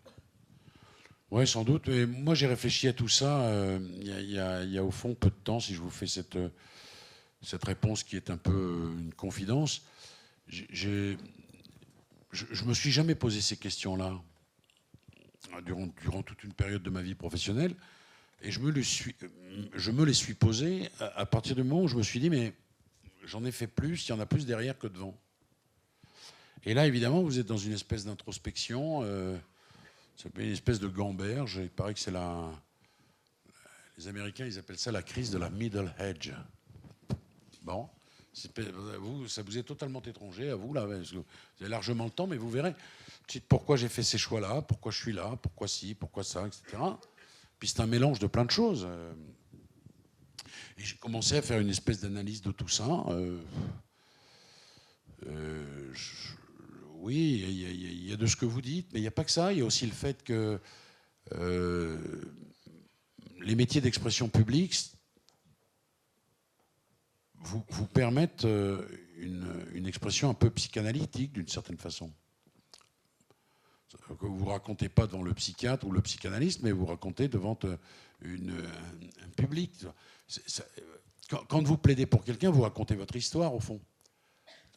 Oui, sans doute. Et moi, j'ai réfléchi à tout ça il y a au fond peu de temps, si je vous fais cette réponse qui est un peu une confidence. Je me suis jamais posé ces questions-là durant toute une période de ma vie professionnelle. Et je me les suis posées à partir du moment où je me suis dit, mais j'en ai fait plus, il y en a plus derrière que devant. Et là, évidemment, vous êtes dans une espèce d'introspection... c'est une espèce de gamberge. Il paraît que c'est les Américains, ils appellent ça la crise de la middle age. Bon, vous, ça vous est totalement étranger à vous, là, parce que vous avez largement le temps, mais vous verrez pourquoi j'ai fait ces choix-là, pourquoi je suis là, pourquoi ci, pourquoi ça, etc. Puis c'est un mélange de plein de choses. Et j'ai commencé à faire une espèce d'analyse de tout ça. Oui, il y a de ce que vous dites, mais il n'y a pas que ça. Il y a aussi le fait que les métiers d'expression publique vous permettent une expression un peu psychanalytique, d'une certaine façon. Que vous ne racontez pas devant le psychiatre ou le psychanalyste, mais vous racontez devant un public. Quand vous plaidez pour quelqu'un, vous racontez votre histoire, au fond.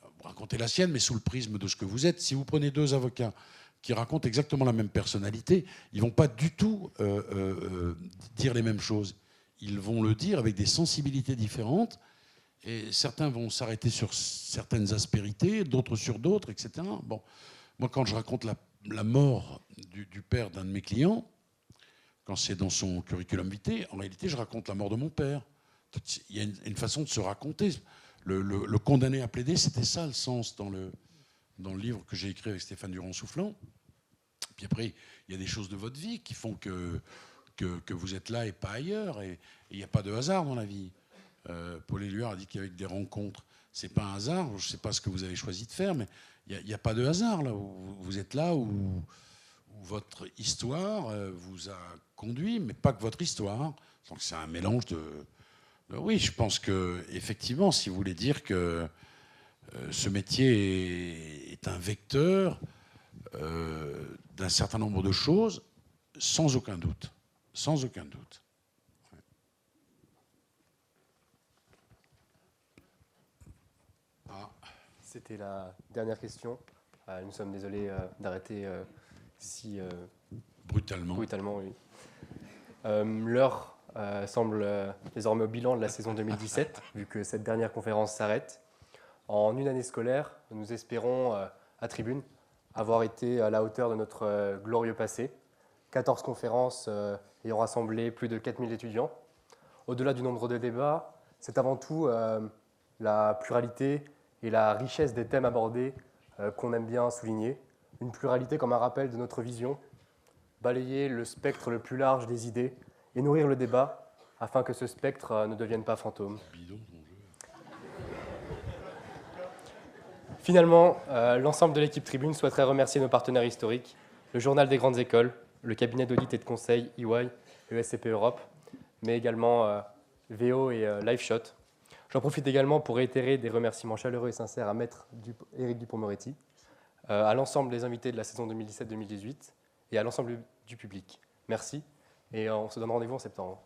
Vous racontez la sienne, mais sous le prisme de ce que vous êtes. Si vous prenez deux avocats qui racontent exactement la même personnalité, ils ne vont pas du tout dire les mêmes choses. Ils vont le dire avec des sensibilités différentes, et certains vont s'arrêter sur certaines aspérités, d'autres sur d'autres, etc. Bon, moi, quand je raconte la mort du père d'un de mes clients, quand c'est dans son curriculum vitae, en réalité, je raconte la mort de mon père. Il y a une façon de se raconter. Le condamné à plaider, c'était ça le sens dans le livre que j'ai écrit avec Stéphane Durand-Soufflant. Puis après, il y a des choses de votre vie qui font que vous êtes là et pas ailleurs. Et il n'y a pas de hasard dans la vie. Paul Éluard a dit qu'il y avait des rencontres. C'est pas un hasard. Je ne sais pas ce que vous avez choisi de faire, mais il n'y a pas de hasard là. Vous êtes là où votre histoire vous a conduit, mais pas que votre histoire. Donc c'est un mélange de... Oui, je pense que effectivement, si vous voulez dire que ce métier est un vecteur d'un certain nombre de choses, sans aucun doute. Sans aucun doute. Ah. C'était la dernière question. Nous sommes désolés d'arrêter si brutalement. Oui. L'heure semble désormais au bilan de la saison 2017, vu que cette dernière conférence s'arrête. En une année scolaire, nous espérons, à Tribune, avoir été à la hauteur de notre glorieux passé. 14 conférences ayant rassemblé plus de 4000 étudiants. Au-delà du nombre de débats, c'est avant tout la pluralité et la richesse des thèmes abordés qu'on aime bien souligner. Une pluralité comme un rappel de notre vision, balayer le spectre le plus large des idées et nourrir le débat afin que ce spectre ne devienne pas fantôme. Finalement, l'ensemble de l'équipe Tribune souhaiterait remercier nos partenaires historiques, le Journal des grandes écoles, le cabinet d'audit et de conseil EY et ESCP Europe, mais également VO et LiveShot. J'en profite également pour réitérer des remerciements chaleureux et sincères à Maître Éric Dupond-Moretti, à l'ensemble des invités de la saison 2017-2018 et à l'ensemble du public. Merci et on se donne rendez-vous en septembre.